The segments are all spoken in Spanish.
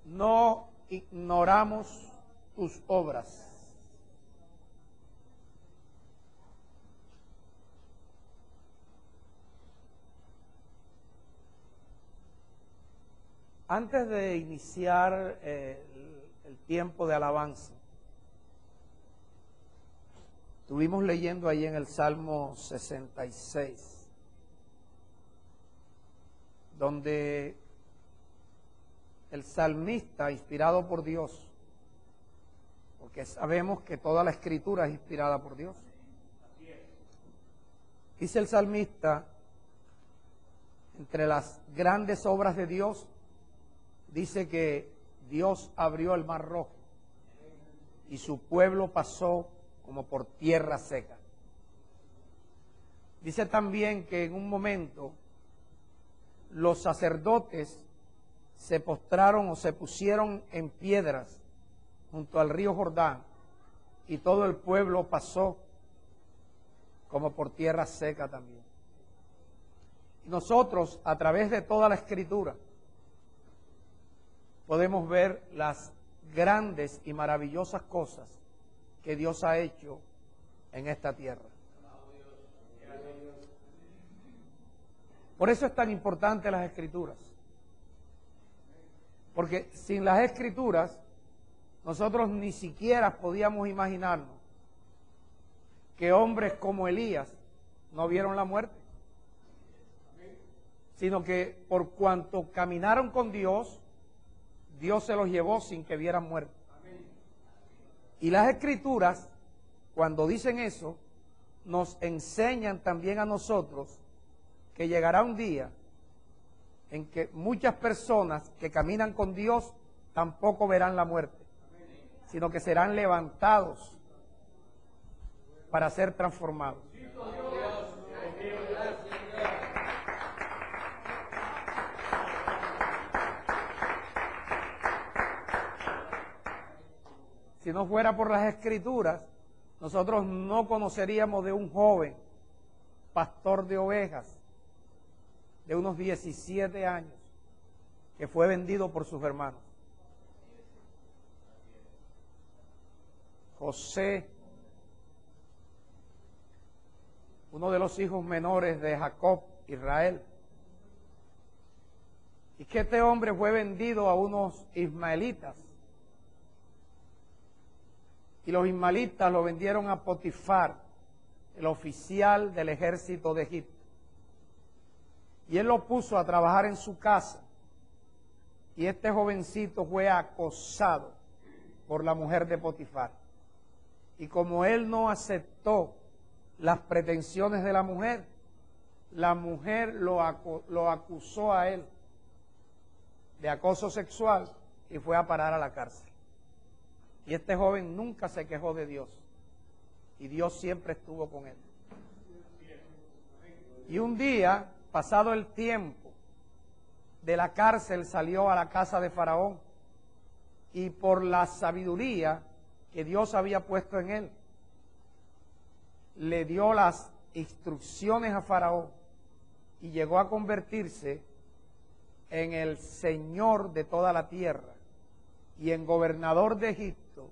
no ignoramos tus obras. Antes de iniciar el tiempo de alabanza, estuvimos leyendo ahí en el Salmo 66, donde el salmista, inspirado por Dios, porque sabemos que toda la Escritura es inspirada por Dios, dice el salmista, entre las grandes obras de Dios, dice que Dios abrió el mar rojo y su pueblo pasó como por tierra seca. Dice también que en un momento los sacerdotes se postraron o se pusieron en piedras junto al río Jordán y todo el pueblo pasó como por tierra seca también. Y nosotros, a través de toda la Escritura, podemos ver las grandes y maravillosas cosas que Dios ha hecho en esta tierra. Por eso es tan importante las Escrituras. Porque sin las Escrituras, nosotros ni siquiera podíamos imaginarnos que hombres como Elías no vieron la muerte, sino que por cuanto caminaron con Dios, Dios se los llevó sin que vieran muerte. Y las Escrituras, cuando dicen eso, nos enseñan también a nosotros que llegará un día en que muchas personas que caminan con Dios tampoco verán la muerte, sino que serán levantados para ser transformados. Si no fuera por las Escrituras, nosotros no conoceríamos de un joven pastor de ovejas de unos 17 años que fue vendido por sus hermanos. José, uno de los hijos menores de Jacob, Israel. Y que este hombre fue vendido a unos ismaelitas. Y los ismaelitas lo vendieron a Potifar, el oficial del ejército de Egipto. Y él lo puso a trabajar en su casa. Y este jovencito fue acosado por la mujer de Potifar. Y como él no aceptó las pretensiones de la mujer lo acusó a él de acoso sexual y fue a parar a la cárcel. Y este joven nunca se quejó de Dios. Y Dios siempre estuvo con él. Y un día, pasado el tiempo, de la cárcel salió a la casa de Faraón. Y por la sabiduría que Dios había puesto en él, le dio las instrucciones a Faraón y llegó a convertirse en el señor de toda la tierra y en gobernador de Egipto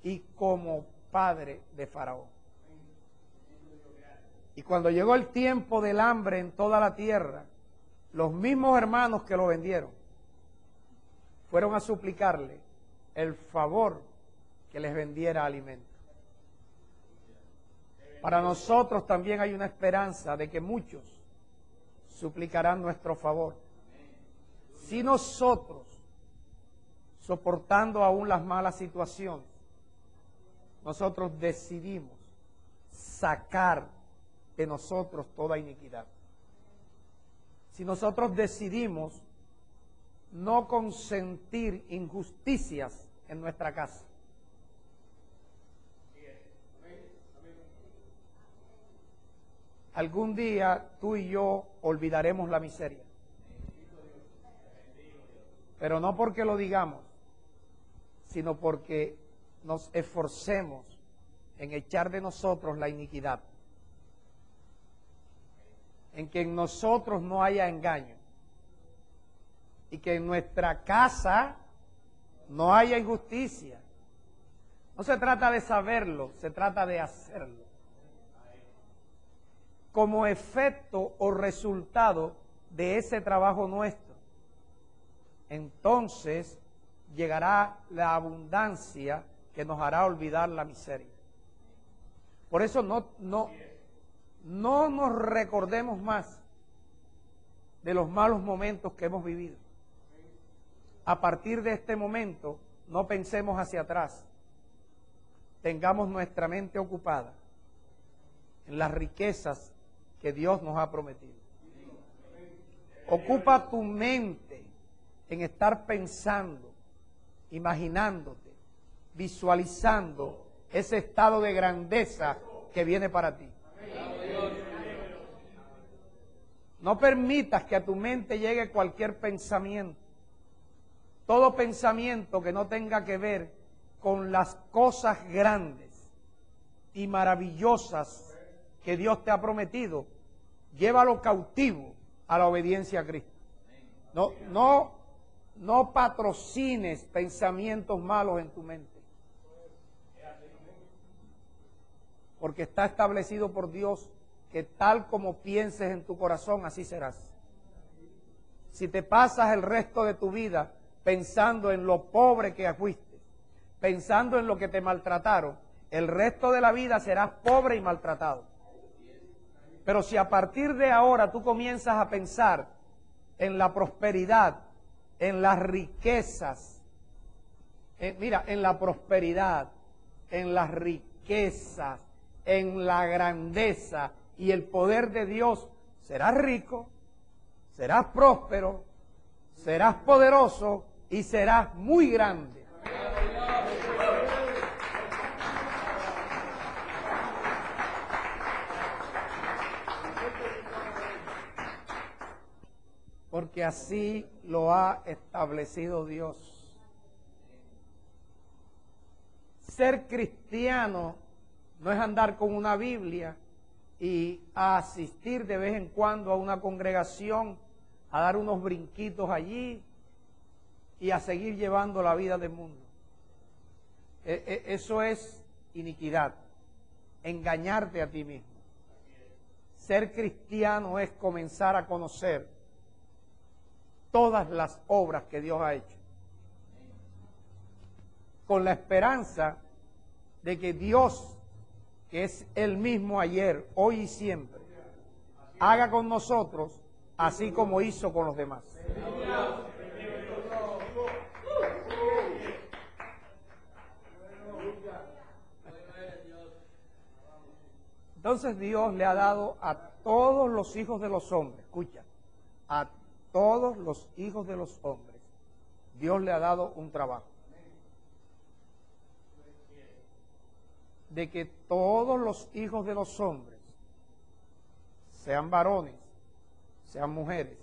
y como padre de Faraón. Y cuando llegó el tiempo del hambre en toda la tierra, los mismos hermanos que lo vendieron fueron a suplicarle el favor que les vendiera alimento. Para nosotros también hay una esperanza de que muchos suplicarán nuestro favor. Si nosotros, soportando aún las malas situaciones, nosotros decidimos sacar de nosotros toda iniquidad. Si nosotros decidimos no consentir injusticias en nuestra casa. Algún día tú y yo olvidaremos la miseria. Pero no porque lo digamos, sino porque nos esforcemos en echar de nosotros la iniquidad, en que en nosotros no haya engaño y que en nuestra casa no haya injusticia. No se trata de saberlo, se trata de hacerlo. Como efecto o resultado de ese trabajo nuestro, entonces llegará la abundancia que nos hará olvidar la miseria. Por eso no nos recordemos más de los malos momentos que hemos vivido. A partir de este momento, no pensemos hacia atrás. Tengamos nuestra mente ocupada en las riquezas que Dios nos ha prometido. Ocupa tu mente en estar pensando, imaginándote, visualizando ese estado de grandeza que viene para ti. No permitas que a tu mente llegue cualquier pensamiento. Todo pensamiento que no tenga que ver con las cosas grandes y maravillosas que Dios te ha prometido, llévalo cautivo a la obediencia a Cristo. No patrocines pensamientos malos en tu mente, porque está establecido por Dios que tal como pienses en tu corazón, así serás. Si te pasas el resto de tu vida pensando en lo pobre que fuiste, pensando en lo que te maltrataron, el resto de la vida serás pobre y maltratado. Pero si a partir de ahora tú comienzas a pensar en la prosperidad, en las riquezas, en la prosperidad, en las riquezas, en la grandeza y el poder de Dios, serás rico, serás próspero, serás poderoso y serás muy grande. Porque así lo ha establecido Dios. Ser cristiano no es andar con una Biblia y asistir de vez en cuando a una congregación, a dar unos brinquitos allí y a seguir llevando la vida del mundo. Eso es iniquidad, engañarte a ti mismo. Ser cristiano es comenzar a conocer todas las obras que Dios ha hecho, con la esperanza de que Dios, que es el mismo ayer, hoy y siempre, haga con nosotros así como hizo con los demás. Entonces Dios le ha dado a todos los hijos de los hombres, escucha, a todos los hijos de los hombres, Dios le ha dado un trabajo. De que todos los hijos de los hombres, sean varones, sean mujeres,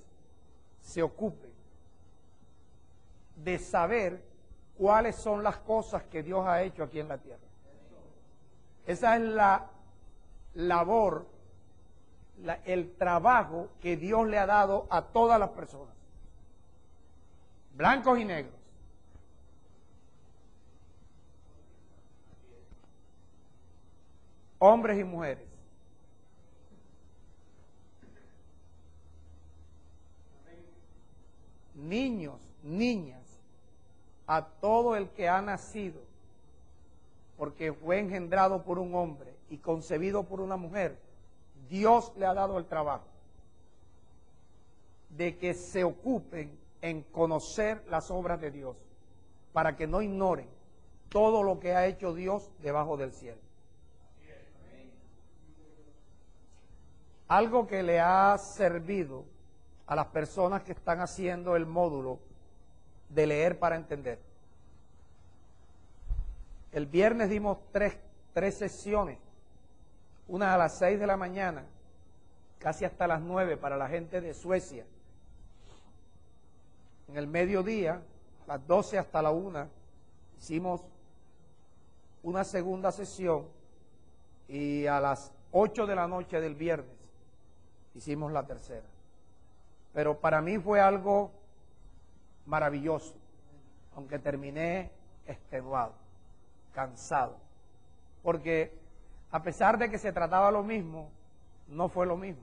se ocupen de saber cuáles son las cosas que Dios ha hecho aquí en la tierra. Esa es la labor, el trabajo que Dios le ha dado a todas las personas, blancos y negros. Hombres y mujeres. Niños, niñas, a todo el que ha nacido, porque fue engendrado por un hombre y concebido por una mujer, Dios le ha dado el trabajo de que se ocupen en conocer las obras de Dios, para que no ignoren todo lo que ha hecho Dios debajo del cielo. Algo que le ha servido a las personas que están haciendo el módulo de leer para entender. El viernes dimos tres sesiones, una a las 6 de la mañana, casi hasta las 9 para la gente de Suecia. En el mediodía, a las 12 hasta la 1, hicimos una segunda sesión y a las 8 de la noche del viernes hicimos la tercera. Pero para mí fue algo maravilloso, aunque terminé extenuado, cansado, porque a pesar de que se trataba lo mismo, no fue lo mismo.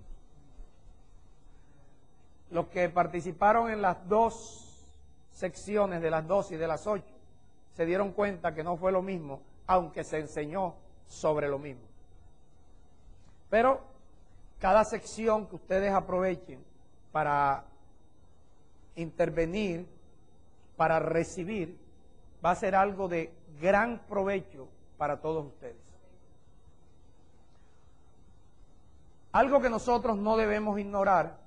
Los que participaron en las dos secciones de las 2 y de las 8 se dieron cuenta que no fue lo mismo, aunque se enseñó sobre lo mismo. Pero cada sección que ustedes aprovechen para intervenir, para recibir, va a ser algo de gran provecho para todos ustedes. Algo que nosotros no debemos ignorar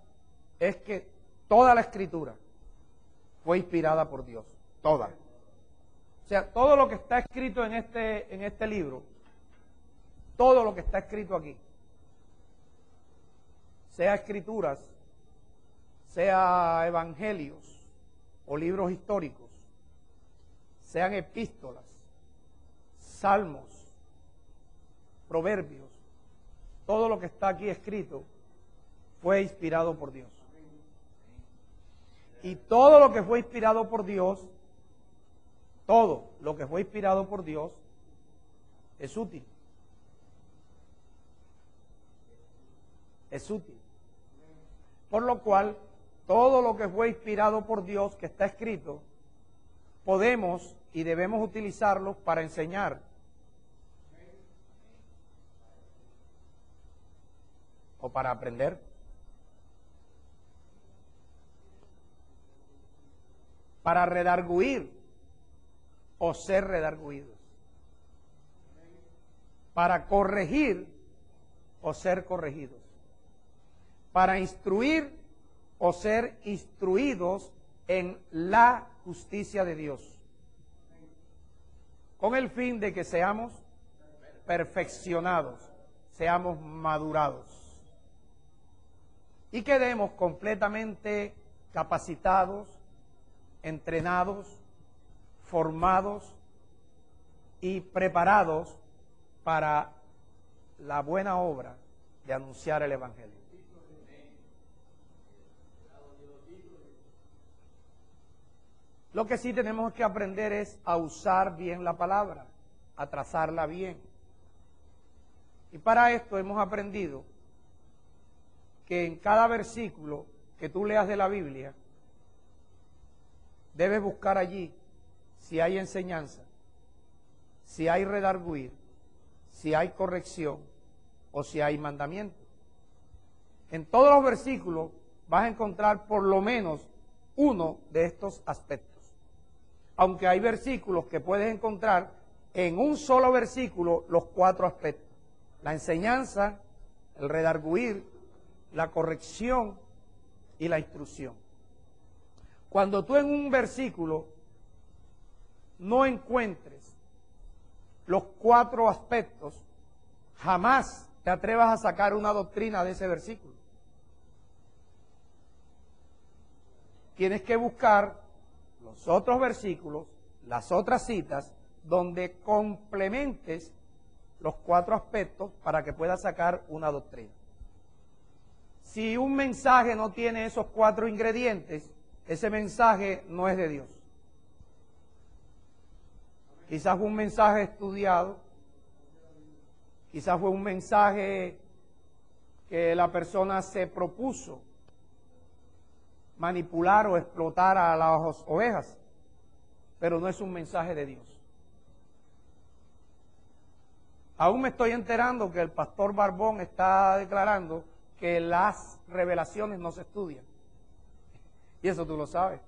es que toda la Escritura fue inspirada por Dios, toda. O sea, todo lo que está escrito en este libro, todo lo que está escrito aquí, sea escrituras, sea evangelios o libros históricos, sean epístolas, salmos, proverbios, todo lo que está aquí escrito fue inspirado por Dios. Y todo lo que fue inspirado por Dios, todo lo que fue inspirado por Dios es útil. Es útil. Por lo cual, todo lo que fue inspirado por Dios que está escrito, podemos y debemos utilizarlo para enseñar. O para aprender. Para redarguir o ser redarguidos. Para corregir o ser corregidos. Para instruir o ser instruidos en la justicia de Dios. Con el fin de que seamos perfeccionados, seamos madurados. Y quedemos completamente capacitados, entrenados, formados y preparados para la buena obra de anunciar el Evangelio. Lo que sí tenemos que aprender es a usar bien la palabra, a trazarla bien. Y para esto hemos aprendido que en cada versículo que tú leas de la Biblia, debes buscar allí si hay enseñanza, si hay redarguir, si hay corrección o si hay mandamiento. En todos los versículos vas a encontrar por lo menos uno de estos aspectos. Aunque hay versículos que puedes encontrar en un solo versículo los 4 aspectos. La enseñanza, el redarguir, la corrección y la instrucción. Cuando tú en un versículo no encuentres los 4 aspectos, jamás te atrevas a sacar una doctrina de ese versículo. Tienes que buscar los otros versículos, las otras citas, donde complementes los 4 aspectos para que puedas sacar una doctrina. Si un mensaje no tiene esos 4 ingredientes, ese mensaje no es de Dios. Quizás fue un mensaje estudiado, quizás fue un mensaje que la persona se propuso manipular o explotar a las ovejas, pero no es un mensaje de Dios. Aún me estoy enterando que el pastor Barbón está declarando que las revelaciones no se estudian. Y eso tú lo sabes.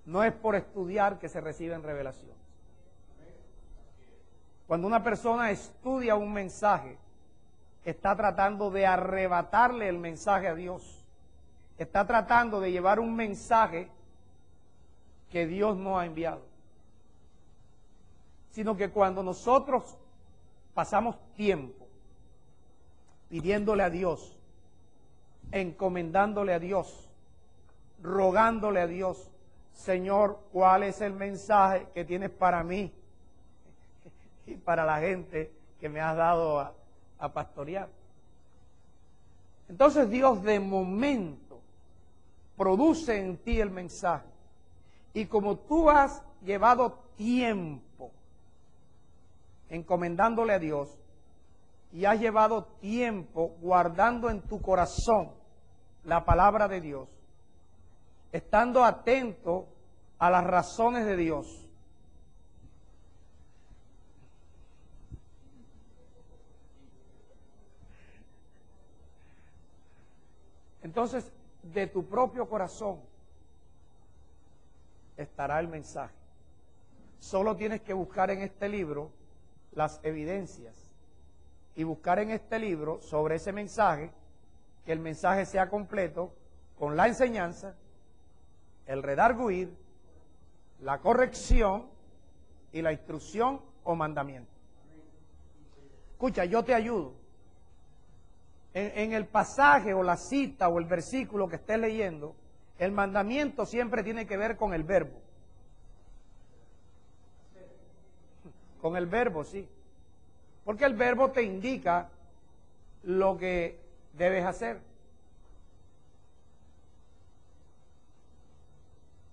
No es por estudiar que se reciben revelaciones. Cuando una persona estudia un mensaje, está tratando de arrebatarle el mensaje a Dios. Está tratando de llevar un mensaje que Dios no ha enviado. Sino que cuando nosotros pasamos tiempo pidiéndole a Dios, encomendándole a Dios, rogándole a Dios, Señor, ¿cuál es el mensaje que tienes para mí y para la gente que me has dado a pastorear? Entonces Dios de momento produce en ti el mensaje Y como tú has llevado tiempo encomendándole a Dios y has llevado tiempo guardando en tu corazón la palabra de Dios, estando atento a las razones de Dios, entonces de tu propio corazón estará el mensaje. Solo tienes que buscar en este libro las evidencias y buscar en este libro sobre ese mensaje, que el mensaje sea completo con la enseñanza, el redarguir, la corrección y la instrucción o mandamiento. Escucha, yo te ayudo. En el pasaje o la cita o el versículo que estés leyendo, el mandamiento siempre tiene que ver con el verbo. Con el verbo, sí. Porque el verbo te indica lo que debes hacer.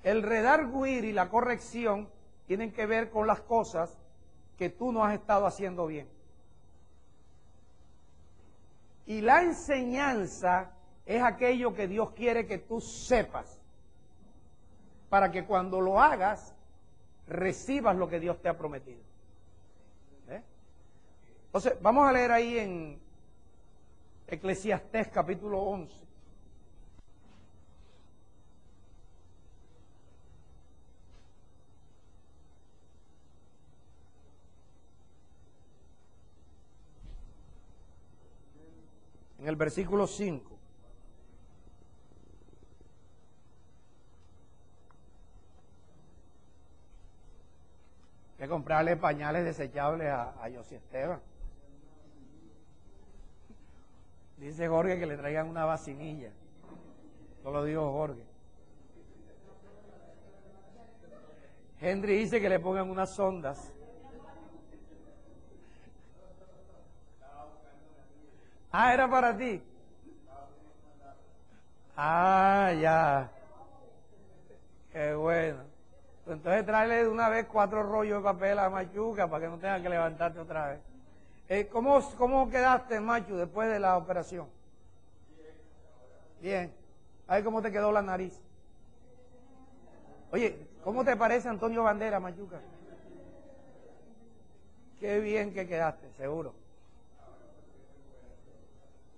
El redarguir y la corrección tienen que ver con las cosas que tú no has estado haciendo bien. Y la enseñanza es aquello que Dios quiere que tú sepas, para que cuando lo hagas, recibas lo que Dios te ha prometido. Entonces, vamos a leer ahí en Eclesiastés capítulo 11. En el versículo 5. Hay que comprarle pañales desechables a José Esteban. Dice Jorge que le traigan una vacinilla. Eso lo dijo Jorge. Henry dice que le pongan unas sondas. Ah, era para ti. Ah, ya. Qué bueno. Entonces tráele de una vez 4 rollos de papel a Machuca para que no tenga que levantarte otra vez. ¿Cómo quedaste, Machu, después de la operación? Bien. A ver cómo te quedó la nariz. Oye, ¿cómo te parece Antonio Bandera, Machuca? Qué bien que quedaste, seguro.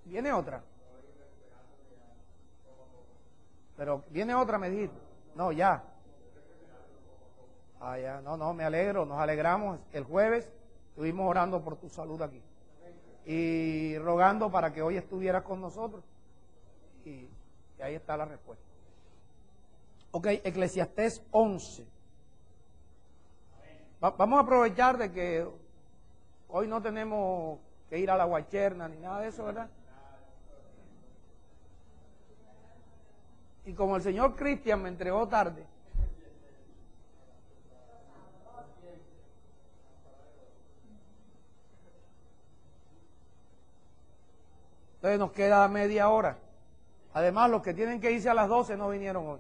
¿Viene otra? Pero viene otra, me dijiste. No, ya. Ah, ya. No, me alegro. Nos alegramos. El jueves estuvimos orando por tu salud aquí. Y rogando para que hoy estuvieras con nosotros. Y ahí está la respuesta. Ok, Eclesiastés 11. Vamos a aprovechar de que hoy no tenemos que ir a la guacherna ni nada de eso, ¿verdad? Y como el señor Cristian me entregó tarde, entonces nos queda media hora. Además, los que tienen que irse a las 12 no vinieron hoy.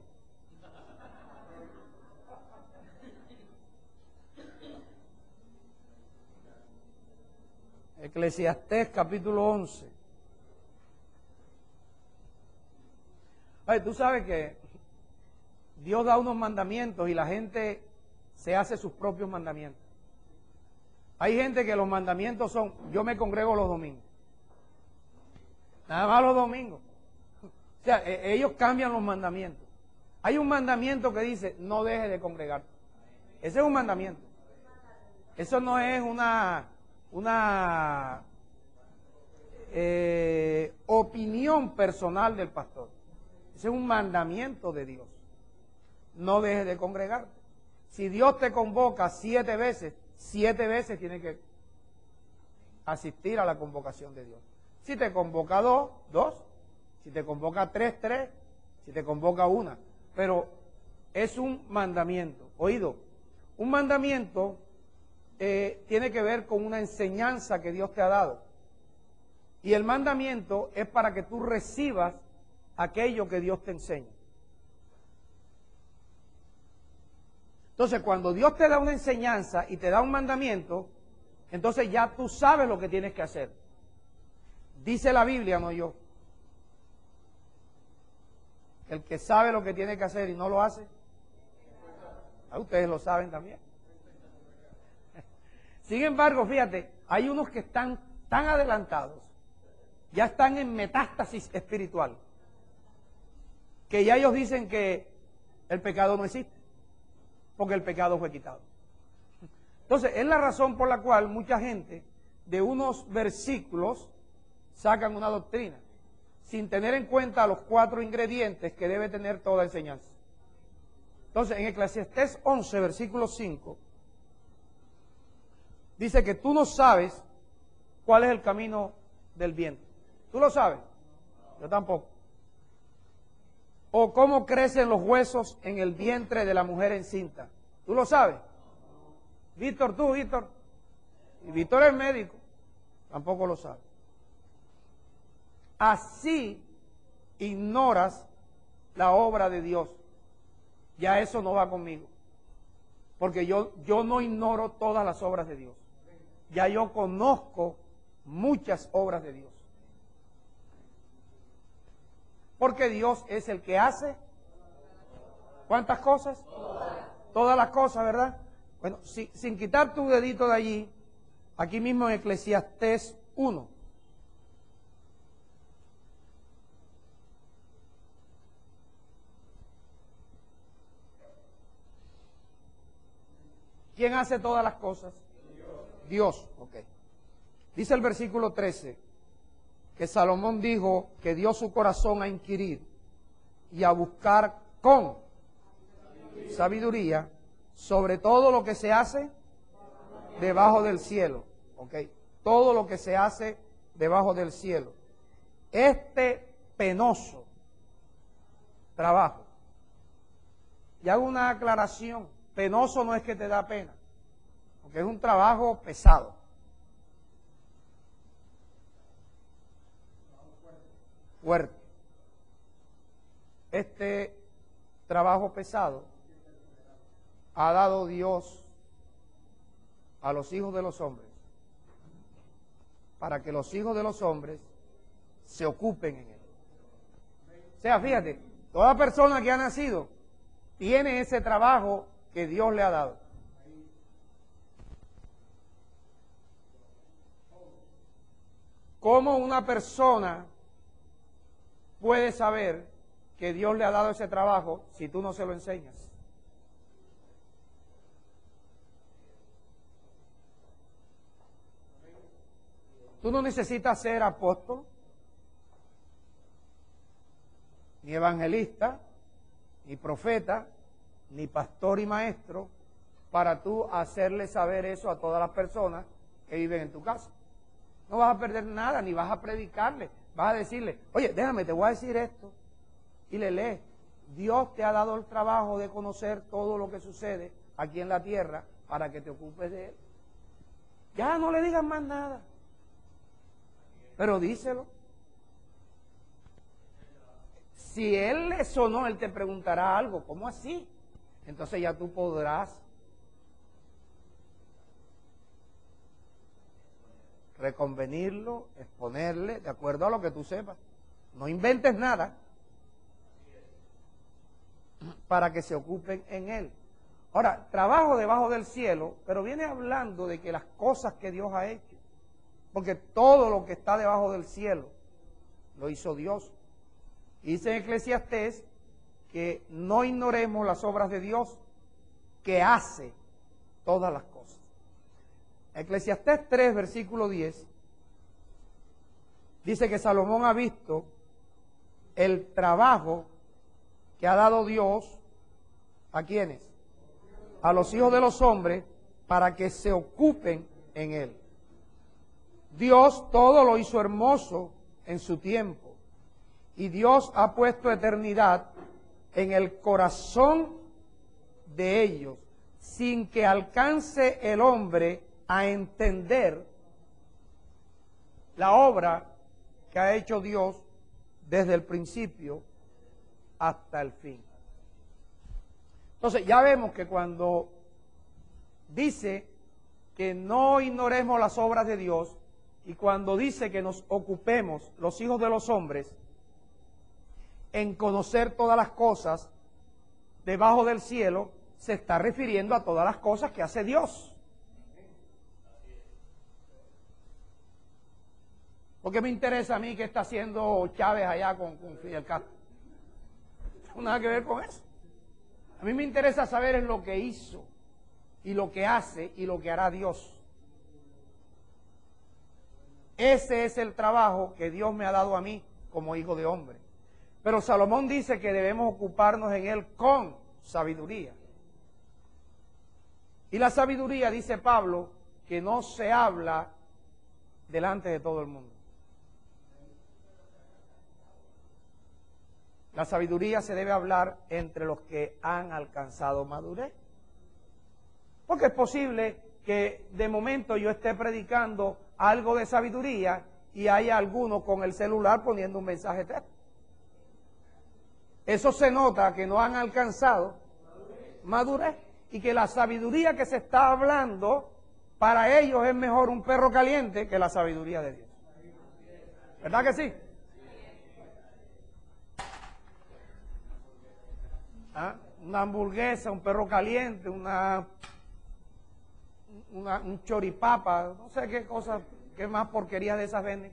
Eclesiastés capítulo 11. Oye, tú sabes que Dios da unos mandamientos y la gente se hace sus propios mandamientos. Hay gente que los mandamientos son: yo me congrego los domingos. Nada más los domingos. O sea, ellos cambian los mandamientos. Hay un mandamiento que dice: no dejes de congregarte. Ese es un mandamiento. Eso no es una opinión personal del pastor. Ese es un mandamiento de Dios. No dejes de congregarte. Si Dios te convoca 7 veces, 7 veces tienes que asistir a la convocación de Dios. Si te convoca 2, 2. Si te convoca 3, 3. Si te convoca 1. Pero es un mandamiento. Oído, un mandamiento tiene que ver con una enseñanza que Dios te ha dado. Y el mandamiento es para que tú recibas aquello que Dios te enseña. Entonces, cuando Dios te da una enseñanza y te da un mandamiento, entonces ya tú sabes lo que tienes que hacer. Dice la Biblia, no yo. El que sabe lo que tiene que hacer y no lo hace, ustedes lo saben también. Sin embargo, fíjate, hay unos que están tan adelantados, ya están en metástasis espiritual, que ya ellos dicen que el pecado no existe, porque el pecado fue quitado. Entonces, es la razón por la cual mucha gente de unos versículos sacan una doctrina, sin tener en cuenta los 4 ingredientes que debe tener toda enseñanza. Entonces, en Eclesiastés 11, versículo 5, dice que tú no sabes cuál es el camino del viento. ¿Tú lo sabes? Yo tampoco. O cómo crecen los huesos en el vientre de la mujer encinta. ¿Tú lo sabes? Víctor, tú, Víctor. Y Víctor es médico. Tampoco lo sabe. Así ignoras la obra de Dios. Ya eso no va conmigo. Porque yo no ignoro todas las obras de Dios. Ya yo conozco muchas obras de Dios. Porque Dios es el que hace. ¿Cuántas cosas? Todas las cosas, ¿verdad? Bueno, sin quitar tu dedito de allí, aquí mismo en Eclesiastés 1. ¿Quién hace todas las cosas? Dios, ok. Dice el versículo 13, que Salomón dijo que dio su corazón a inquirir y a buscar con sabiduría sobre todo lo que se hace debajo del cielo, ok. Todo lo que se hace debajo del cielo. Este penoso trabajo. Y hago una aclaración. Penoso no es que te da pena, porque es un trabajo pesado. Fuerte. Este trabajo pesado ha dado Dios a los hijos de los hombres para que los hijos de los hombres se ocupen en él. O sea, fíjate, toda persona que ha nacido tiene ese trabajo que Dios le ha dado. ¿Cómo una persona puede saber que Dios le ha dado ese trabajo si tú no se lo enseñas? Tú no necesitas ser apóstol, ni evangelista, ni profeta, ni pastor y maestro, para tú hacerle saber eso a todas las personas que viven en tu casa. No vas a perder nada, ni vas a predicarle. Vas a decirle, oye, déjame, te voy a decir esto. Y le lees. Dios te ha dado el trabajo de conocer todo lo que sucede aquí en la tierra para que te ocupes de él. Ya no le digas más nada. Pero díselo. Si él le sonó, él te preguntará algo. ¿Cómo así? Entonces ya tú podrás reconvenirlo, exponerle, de acuerdo a lo que tú sepas. No inventes nada para que se ocupen en él. Ahora, trabajo debajo del cielo, pero viene hablando de que las cosas que Dios ha hecho, porque todo lo que está debajo del cielo lo hizo Dios. Y dice en Eclesiastés que no ignoremos las obras de Dios, que hace todas las cosas. Eclesiastés 3, versículo 10, dice que Salomón ha visto el trabajo que ha dado Dios, ¿a quiénes? A los hijos de los hombres, para que se ocupen en él. Dios todo lo hizo hermoso en su tiempo, y Dios ha puesto eternidad en el corazón de ellos, sin que alcance el hombre a entender la obra que ha hecho Dios desde el principio hasta el fin. Entonces ya vemos que cuando dice que no ignoremos las obras de Dios y cuando dice que nos ocupemos, los hijos de los hombres, en conocer todas las cosas debajo del cielo, se está refiriendo a todas las cosas que hace Dios. ¿Por qué me interesa a mí qué está haciendo Chávez allá con Fidel Castro? No tiene nada que ver con eso. A mí me interesa saber en lo que hizo y lo que hace y lo que hará Dios. Ese es el trabajo que Dios me ha dado a mí como hijo de hombre. Pero Salomón dice que debemos ocuparnos en él con sabiduría. Y la sabiduría, dice Pablo, que no se habla delante de todo el mundo. La sabiduría se debe hablar entre los que han alcanzado madurez. Porque es posible que de momento yo esté predicando algo de sabiduría y haya alguno con el celular poniendo un mensaje texto. Eso se nota que no han alcanzado madurez y que la sabiduría que se está hablando para ellos es mejor un perro caliente que la sabiduría de Dios. ¿Verdad que sí? ¿Ah? Una hamburguesa, un perro caliente, un choripapa, no sé qué cosa, qué más porquerías de esas venden.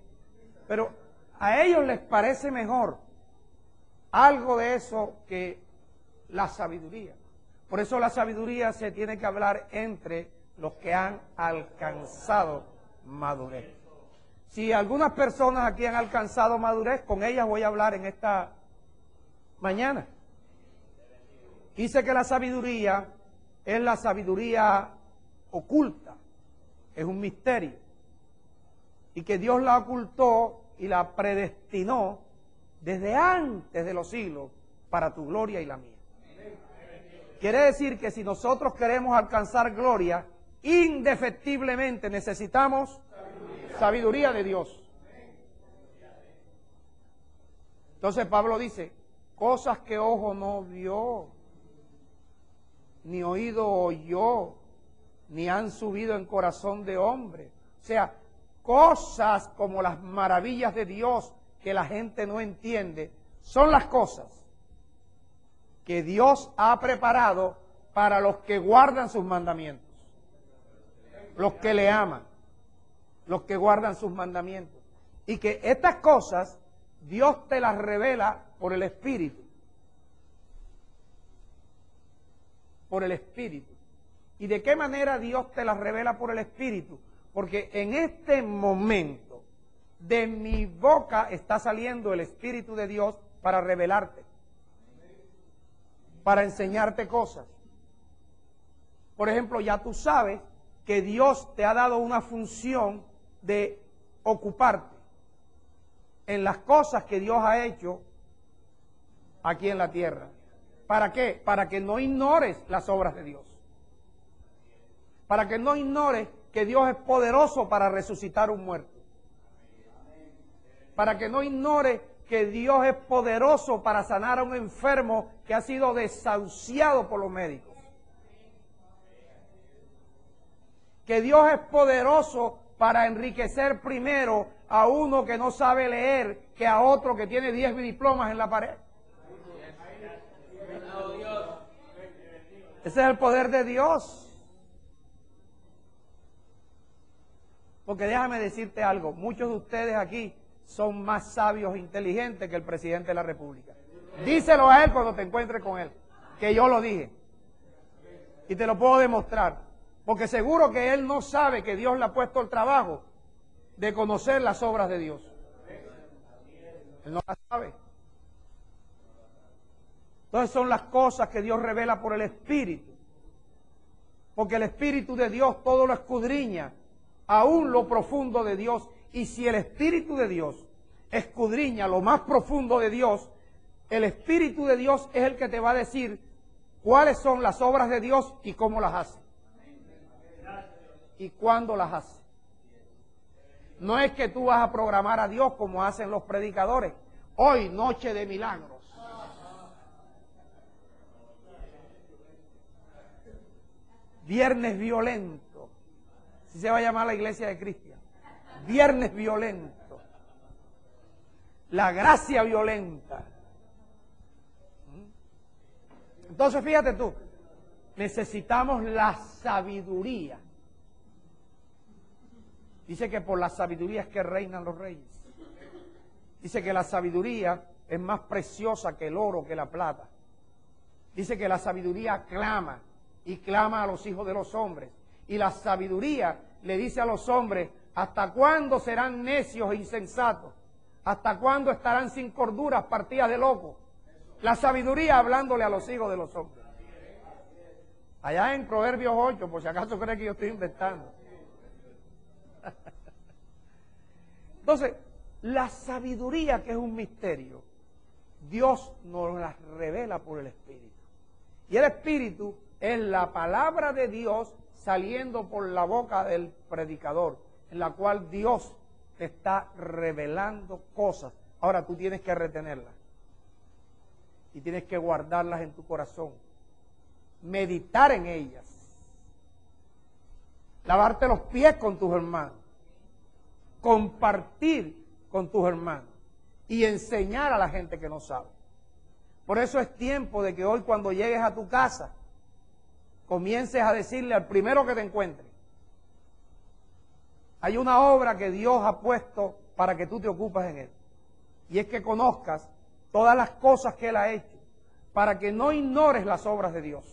Pero a ellos les parece mejor algo de eso que la sabiduría. Por eso la sabiduría se tiene que hablar entre los que han alcanzado madurez. Si algunas personas aquí han alcanzado madurez, con ellas voy a hablar en esta mañana. Dice que la sabiduría es la sabiduría oculta, es un misterio, y que Dios la ocultó y la predestinó desde antes de los siglos para tu gloria y la mía. Quiere decir que si nosotros queremos alcanzar gloria, indefectiblemente necesitamos sabiduría de Dios. Entonces Pablo dice, cosas que ojo no vio, ni oído oyó, ni han subido en corazón de hombre. O sea, cosas como las maravillas de Dios que la gente no entiende, son las cosas que Dios ha preparado para los que guardan sus mandamientos, los que le aman, los que guardan sus mandamientos. Y que estas cosas Dios te las revela por el Espíritu. Por el Espíritu. ¿Y de qué manera Dios te las revela por el Espíritu? Porque en este momento de mi boca está saliendo el Espíritu de Dios para revelarte, para enseñarte cosas. Por ejemplo, ya tú sabes que Dios te ha dado una función de ocuparte en las cosas que Dios ha hecho aquí en la tierra. ¿Para qué? Para que no ignores las obras de Dios. Para que no ignores que Dios es poderoso para resucitar un muerto. Para que no ignores que Dios es poderoso para sanar a un enfermo que ha sido desahuciado por los médicos. Que Dios es poderoso para enriquecer primero a uno que no sabe leer que a otro que tiene 10 diplomas en la pared. Ese es el poder de Dios. Porque déjame decirte algo, muchos de ustedes aquí son más sabios e inteligentes que el presidente de la República. Díselo a él cuando te encuentres con él, que yo lo dije. Y te lo puedo demostrar. Porque seguro que él no sabe que Dios le ha puesto el trabajo de conocer las obras de Dios. Él no las sabe. Entonces son las cosas que Dios revela por el Espíritu. Porque el Espíritu de Dios todo lo escudriña, aún lo profundo de Dios. Y si el Espíritu de Dios escudriña lo más profundo de Dios, el Espíritu de Dios es el que te va a decir cuáles son las obras de Dios y cómo las hace. Y cuándo las hace. No es que tú vas a programar a Dios como hacen los predicadores. Hoy, noche de milagros. Viernes violento. Así se va a llamar la iglesia de Cristian. Viernes violento. La gracia violenta. Entonces fíjate tú, necesitamos la sabiduría. Dice que por la sabiduría es que reinan los reyes. Dice que la sabiduría es más preciosa que el oro, que la plata. Dice que la sabiduría clama y clama a los hijos de los hombres. Y la sabiduría le dice a los hombres, ¿hasta cuándo serán necios e insensatos? ¿Hasta cuándo estarán sin corduras, partidas de locos? La sabiduría hablándole a los hijos de los hombres. Allá en Proverbios 8, por si acaso cree que yo estoy inventando. Entonces, la sabiduría, que es un misterio, Dios nos la revela por el Espíritu. Y el Espíritu es la palabra de Dios saliendo por la boca del predicador, en la cual Dios te está revelando cosas. Ahora tú tienes que retenerlas. Y tienes que guardarlas en tu corazón. Meditar en ellas. Lavarte los pies con tus hermanos. Compartir con tus hermanos. Y enseñar a la gente que no sabe. Por eso es tiempo de que hoy, cuando llegues a tu casa, comiences a decirle al primero que te encuentre: hay una obra que Dios ha puesto para que tú te ocupes en él. Y es que conozcas todas las cosas que Él ha hecho, para que no ignores las obras de Dios.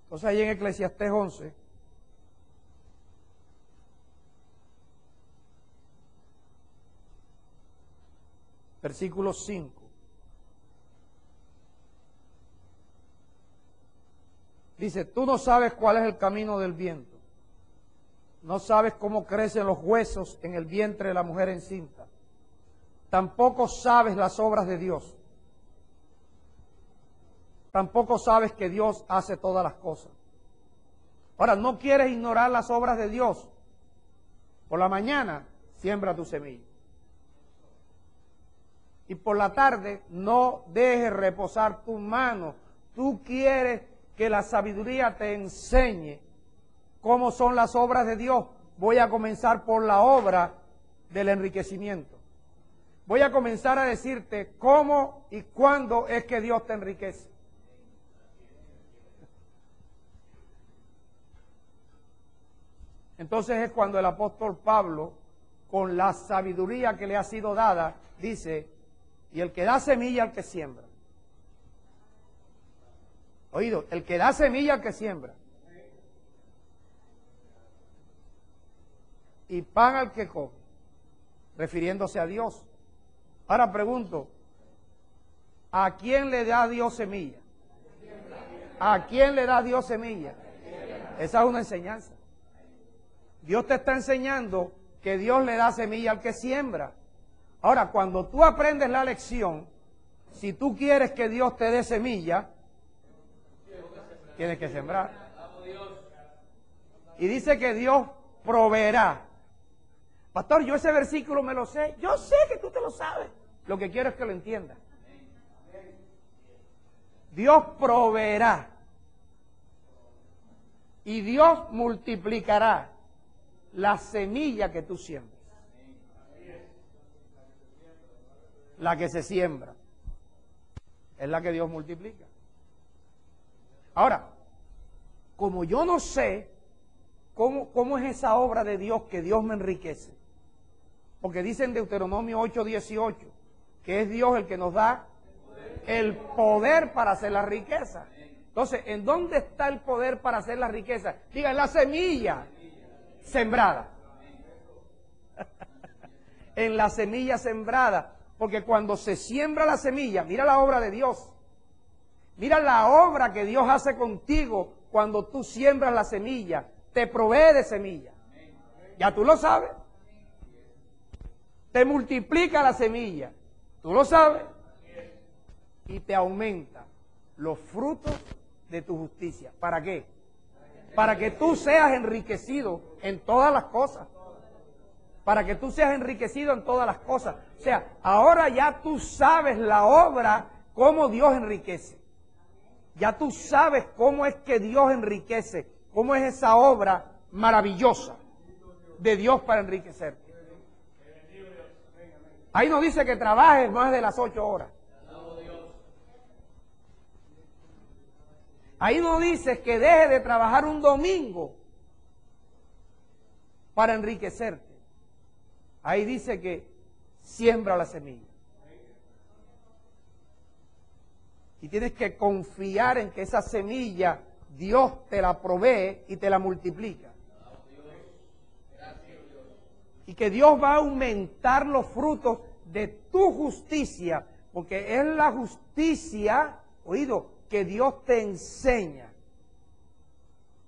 Entonces ahí en Eclesiastés 11, versículo 5. Dice, tú no sabes cuál es el camino del viento. No sabes cómo crecen los huesos en el vientre de la mujer encinta. Tampoco sabes las obras de Dios. Tampoco sabes que Dios hace todas las cosas. Ahora, no quieres ignorar las obras de Dios. Por la mañana, siembra tu semilla. Y por la tarde, no dejes reposar tu mano. Tú quieres que la sabiduría te enseñe cómo son las obras de Dios. Voy a comenzar por la obra del enriquecimiento. Voy a comenzar a decirte cómo y cuándo es que Dios te enriquece. Entonces es cuando el apóstol Pablo, con la sabiduría que le ha sido dada, dice, y el que da semilla al que siembra. Oído, el que da semilla al que siembra. Y pan al que come, refiriéndose a Dios. Ahora pregunto, ¿a quién le da Dios semilla? ¿A quién le da Dios semilla? Esa es una enseñanza. Dios te está enseñando que Dios le da semilla al que siembra. Ahora, cuando tú aprendes la lección, si tú quieres que Dios te dé semilla, tienes que sembrar. Y dice que Dios proveerá. Pastor, yo ese versículo me lo sé. Yo sé que tú te lo sabes. Lo que quiero es que lo entiendas. Dios proveerá. Y Dios multiplicará la semilla que tú siembras. La que se siembra es la que Dios multiplica. Ahora, como yo no sé cómo es esa obra de Dios que Dios me enriquece, porque dice en Deuteronomio 8:18 que es Dios el que nos da el poder para hacer la riqueza. Entonces, ¿en dónde está el poder para hacer la riqueza? Diga, en la semilla sembrada. En la semilla sembrada. Porque cuando se siembra la semilla, mira la obra de Dios. Mira la obra que Dios hace contigo cuando tú siembras la semilla. Te provee de semilla. Ya tú lo sabes. Te multiplica la semilla. Tú lo sabes. Y te aumenta los frutos de tu justicia. ¿Para qué? Para que tú seas enriquecido en todas las cosas. para que tú seas enriquecido en todas las cosas. O sea, ahora ya tú sabes la obra, cómo Dios enriquece. Ya tú sabes cómo es que Dios enriquece, cómo es esa obra maravillosa de Dios para enriquecerte. Ahí no dice que trabajes más de las 8 horas. Ahí no dice que dejes de trabajar un domingo para enriquecerte. Ahí dice que siembra la semilla. Y tienes que confiar en que esa semilla Dios te la provee y te la multiplica. Y que Dios va a aumentar los frutos de tu justicia, porque es la justicia, oído, que Dios te enseña.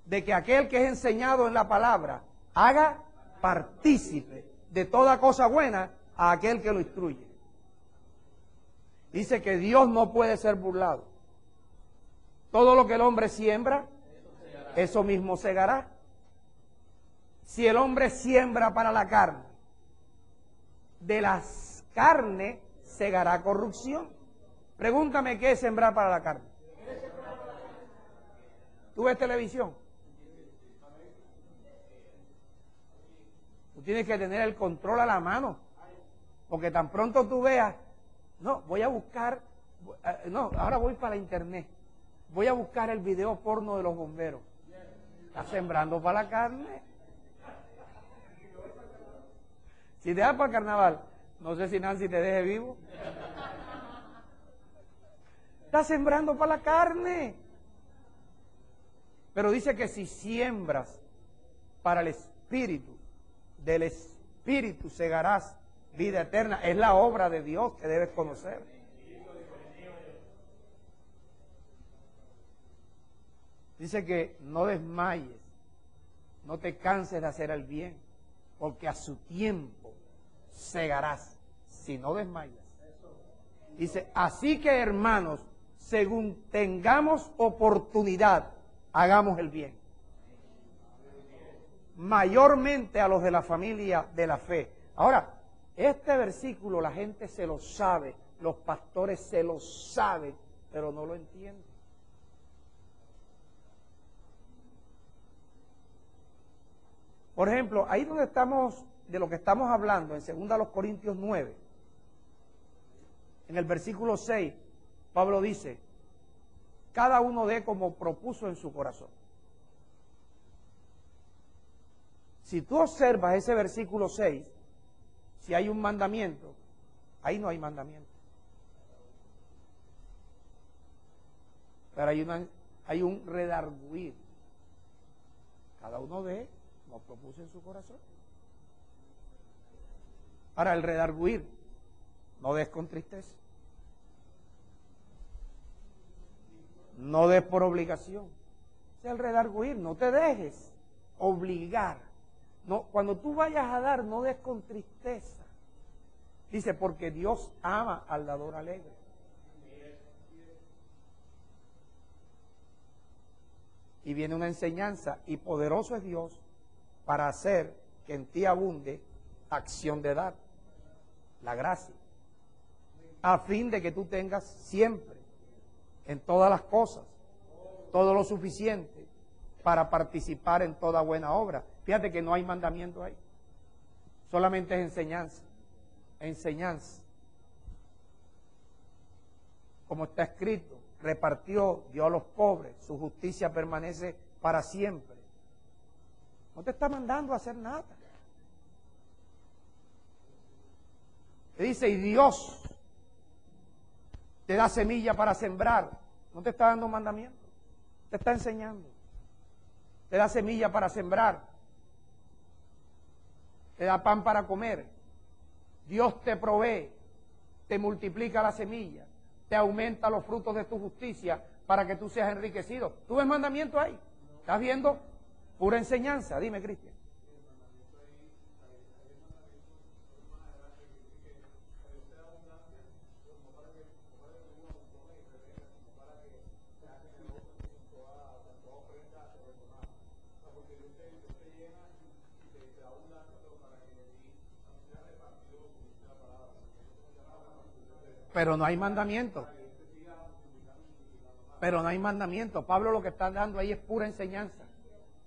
De que aquel que es enseñado en la palabra haga partícipe de toda cosa buena a aquel que lo instruye. Dice que Dios no puede ser burlado. Todo lo que el hombre siembra, eso mismo segará. Si el hombre siembra para la carne, de las carnes segará corrupción. Pregúntame qué es sembrar para la carne. ¿Tú ves televisión? Tú tienes que tener el control a la mano, porque tan pronto tú veas, no, voy a buscar, no, ahora voy para la internet, voy a buscar el video porno de los bomberos. ¿Estás sembrando para la carne? Si te das para el carnaval, no sé si Nancy te deje vivo. Estás sembrando para la carne. Pero dice que si siembras para el Espíritu, del Espíritu segarás vida eterna. Es la obra de Dios que debes conocer. Dice que no desmayes, no te canses de hacer el bien, porque a su tiempo segarás, si no desmayas. Dice, así que hermanos, según tengamos oportunidad, hagamos el bien. Mayormente a los de la familia de la fe. Ahora, este versículo la gente se lo sabe, los pastores se lo saben, pero no lo entienden. Por ejemplo, ahí donde estamos, de lo que estamos hablando, en 2 Corintios 9, en el versículo 6, Pablo dice, cada uno dé como propuso en su corazón. Si tú observas ese versículo 6, si hay un mandamiento, ahí no hay mandamiento. Pero hay un redarguir. Cada uno dé como propuso en su corazón. Ahora, el redarguir, no des con tristeza. No des por obligación. Es el redarguir, no te dejes obligar. No, cuando tú vayas a dar, no des con tristeza. Dice, porque Dios ama al dador alegre. Y viene una enseñanza, y poderoso es Dios para hacer que en ti abunde acción de dar, la gracia, a fin de que tú tengas siempre, en todas las cosas, todo lo suficiente para participar en toda buena obra. Fíjate que no hay mandamiento ahí, solamente es enseñanza, enseñanza. Como está escrito, repartió, dio a los pobres, su justicia permanece para siempre. No te está mandando a hacer nada. Te dice, y Dios te da semilla para sembrar. No te está dando mandamiento, te está enseñando. Te da semilla para sembrar. Te da pan para comer. Dios te provee, te multiplica la semilla, te aumenta los frutos de tu justicia para que tú seas enriquecido. ¿Tú ves mandamiento ahí? ¿Estás viendo? Pura enseñanza. Dime, Cristian. Pero no hay mandamiento. Pero no hay mandamiento. Pablo lo que está dando ahí es pura enseñanza.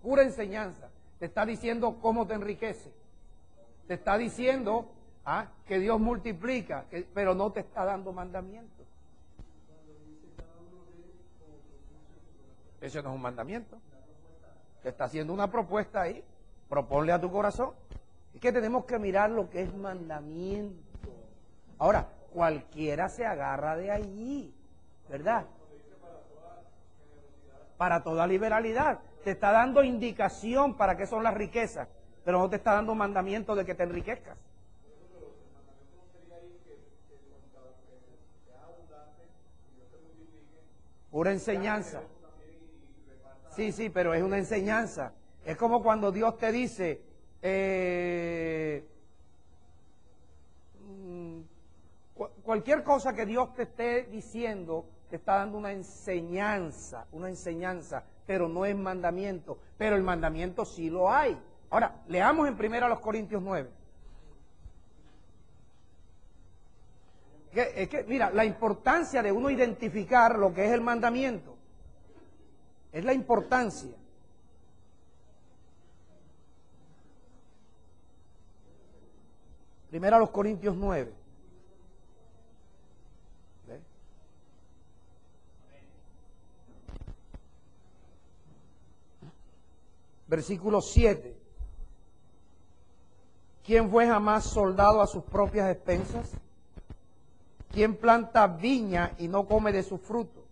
Pura enseñanza. Te está diciendo cómo te enriquece. Te está diciendo que Dios multiplica, pero no te está dando mandamiento. Eso no es un mandamiento. Te está haciendo una propuesta ahí. Proponle a tu corazón. Es que tenemos que mirar lo que es mandamiento. Ahora, cualquiera se agarra de allí, ¿verdad? Para toda liberalidad. Te está dando indicación para qué son las riquezas, pero no te está dando mandamiento de que te enriquezcas. Pura enseñanza. Sí, pero es una enseñanza. Es como cuando Dios te dice, cualquier cosa que Dios te esté diciendo, te está dando una enseñanza, pero no es mandamiento. Pero el mandamiento sí lo hay. Ahora, leamos en 1 Corintios 9. Es que, mira, la importancia de uno identificar lo que es el mandamiento, es la importancia. Primero a los Corintios 9. ¿Ve? Versículo 7. ¿Quién fue jamás soldado a sus propias expensas? ¿Quién planta viña y no come de su fruto?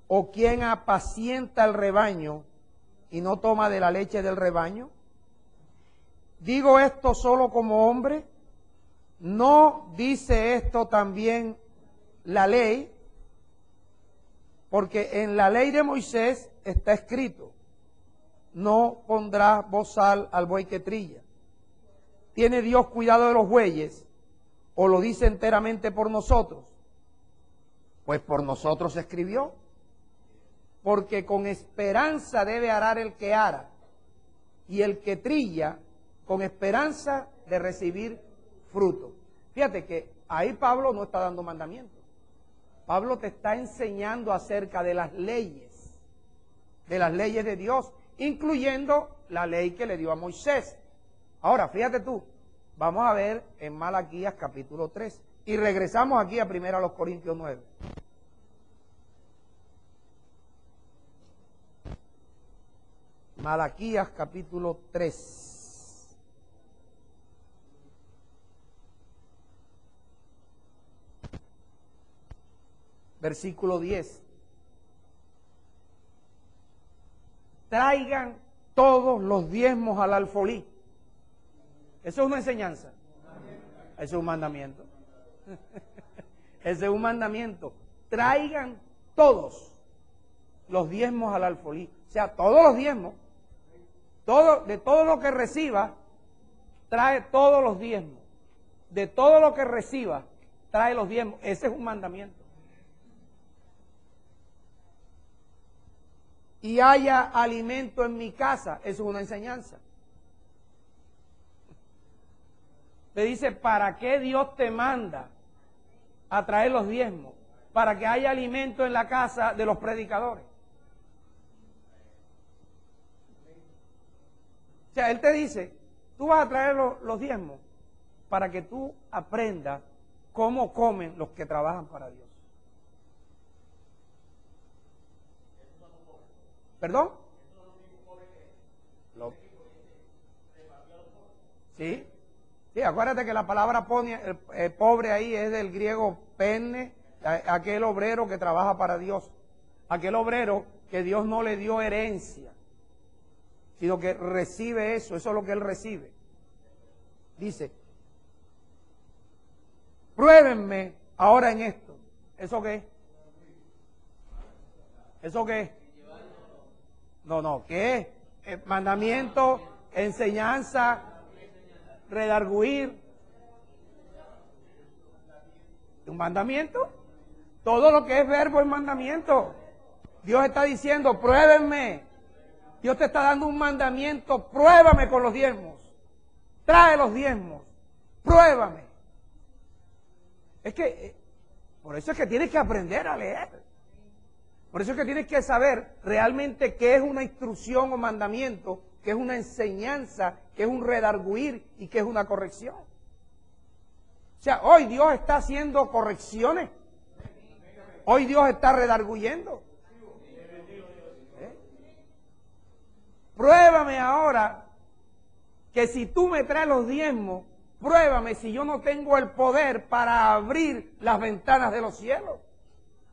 ¿O quién apacienta el rebaño y no toma de la leche del rebaño? ¿Digo esto solo como hombre? ¿No dice esto también la ley? Porque en la ley de Moisés está escrito: no pondrás bozal al buey que trilla. ¿Tiene Dios cuidado de los bueyes? ¿O lo dice enteramente por nosotros? Pues por nosotros se escribió. Porque con esperanza debe arar el que ara, y el que trilla con esperanza de recibir fruto. Fíjate que ahí Pablo no está dando mandamientos. Pablo te está enseñando acerca de las leyes de Dios, incluyendo la ley que le dio a Moisés. Ahora, fíjate tú, vamos a ver en Malaquías capítulo 3 y regresamos aquí a 1 Corintios 9. Malaquías capítulo 3. Versículo 10. Traigan todos los diezmos al alfolí. Eso es una enseñanza. Eso es un mandamiento. Ese es un mandamiento. Traigan todos los diezmos al alfolí. O sea, todos los diezmos. De todo lo que reciba, trae todos los diezmos. De todo lo que reciba, trae los diezmos. Ese es un mandamiento. Y haya alimento en mi casa. Eso es una enseñanza. Le dice, ¿para qué Dios te manda a traer los diezmos? Para que haya alimento en la casa de los predicadores. O sea, Él te dice, tú vas a traer los diezmos para que tú aprendas cómo comen los que trabajan para Dios. ¿Perdón? Sí. Sí, acuérdate que la palabra pobre ahí es del griego penne, aquel obrero que trabaja para Dios. Aquel obrero que Dios no le dio herencia, sino que recibe eso es lo que él recibe. Dice, pruébenme ahora en esto. ¿Eso qué? ¿Eso qué? No, ¿qué es? Mandamiento, enseñanza, redarguir. ¿Un mandamiento? Todo lo que es verbo es mandamiento. Dios está diciendo, pruébenme. Dios te está dando un mandamiento, pruébame con los diezmos. Trae los diezmos, pruébame. Es que, por eso es que tienes que aprender a leer. Por eso es que tienes que saber realmente qué es una instrucción o mandamiento, qué es una enseñanza, qué es un redarguir y qué es una corrección. O sea, hoy Dios está haciendo correcciones. Hoy Dios está redarguyendo. Pruébame ahora que si tú me traes los diezmos, pruébame si yo no tengo el poder para abrir las ventanas de los cielos.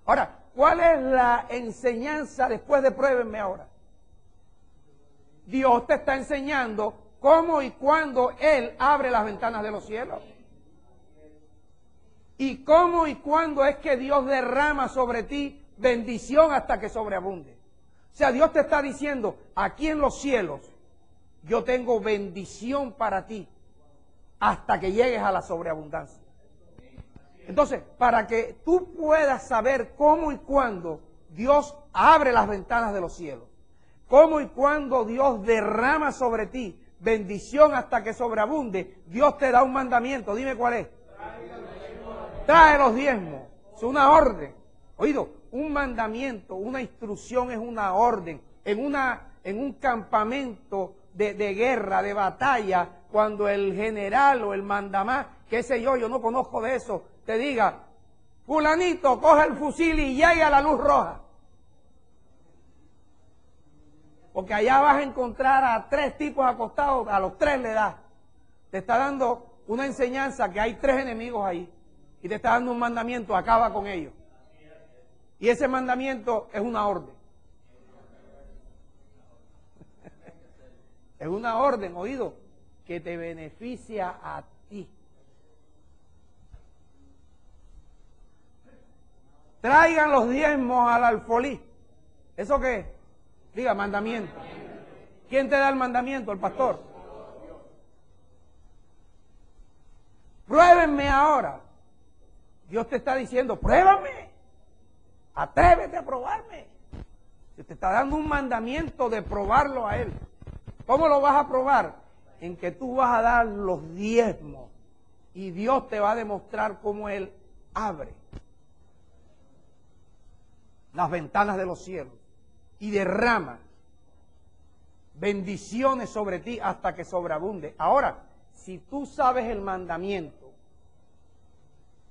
Ahora, ¿cuál es la enseñanza después de pruébenme ahora? Dios te está enseñando cómo y cuándo Él abre las ventanas de los cielos. Y cómo y cuándo es que Dios derrama sobre ti bendición hasta que sobreabunde. O sea, Dios te está diciendo, aquí en los cielos, yo tengo bendición para ti hasta que llegues a la sobreabundancia. Entonces, para que tú puedas saber cómo y cuándo Dios abre las ventanas de los cielos, cómo y cuándo Dios derrama sobre ti bendición hasta que sobreabunde, Dios te da un mandamiento. Dime cuál es. Trae los diezmos. Es una orden. Oído, un mandamiento, una instrucción es una orden. En un campamento de guerra, de batalla, cuando el general o el mandamás, qué sé yo no conozco de eso, te diga, fulanito, coge el fusil y llegue a la luz roja. Porque allá vas a encontrar a 3 tipos acostados, a los 3 le das. Te está dando una enseñanza que hay 3 enemigos ahí. Y te está dando un mandamiento, acaba con ellos. Y ese mandamiento es una orden. Es una orden, oído, que te beneficia a ti. Traigan los diezmos al alfolí. ¿Eso qué es? Diga, mandamiento. ¿Quién te da el mandamiento? El pastor. Pruébenme ahora. Dios te está diciendo, pruébame. Atrévete a probarme. Te está dando un mandamiento de probarlo a Él. ¿Cómo lo vas a probar? En que tú vas a dar los diezmos y Dios te va a demostrar cómo Él abre las ventanas de los cielos y derrama bendiciones sobre ti hasta que sobreabunde. Ahora, si tú sabes el mandamiento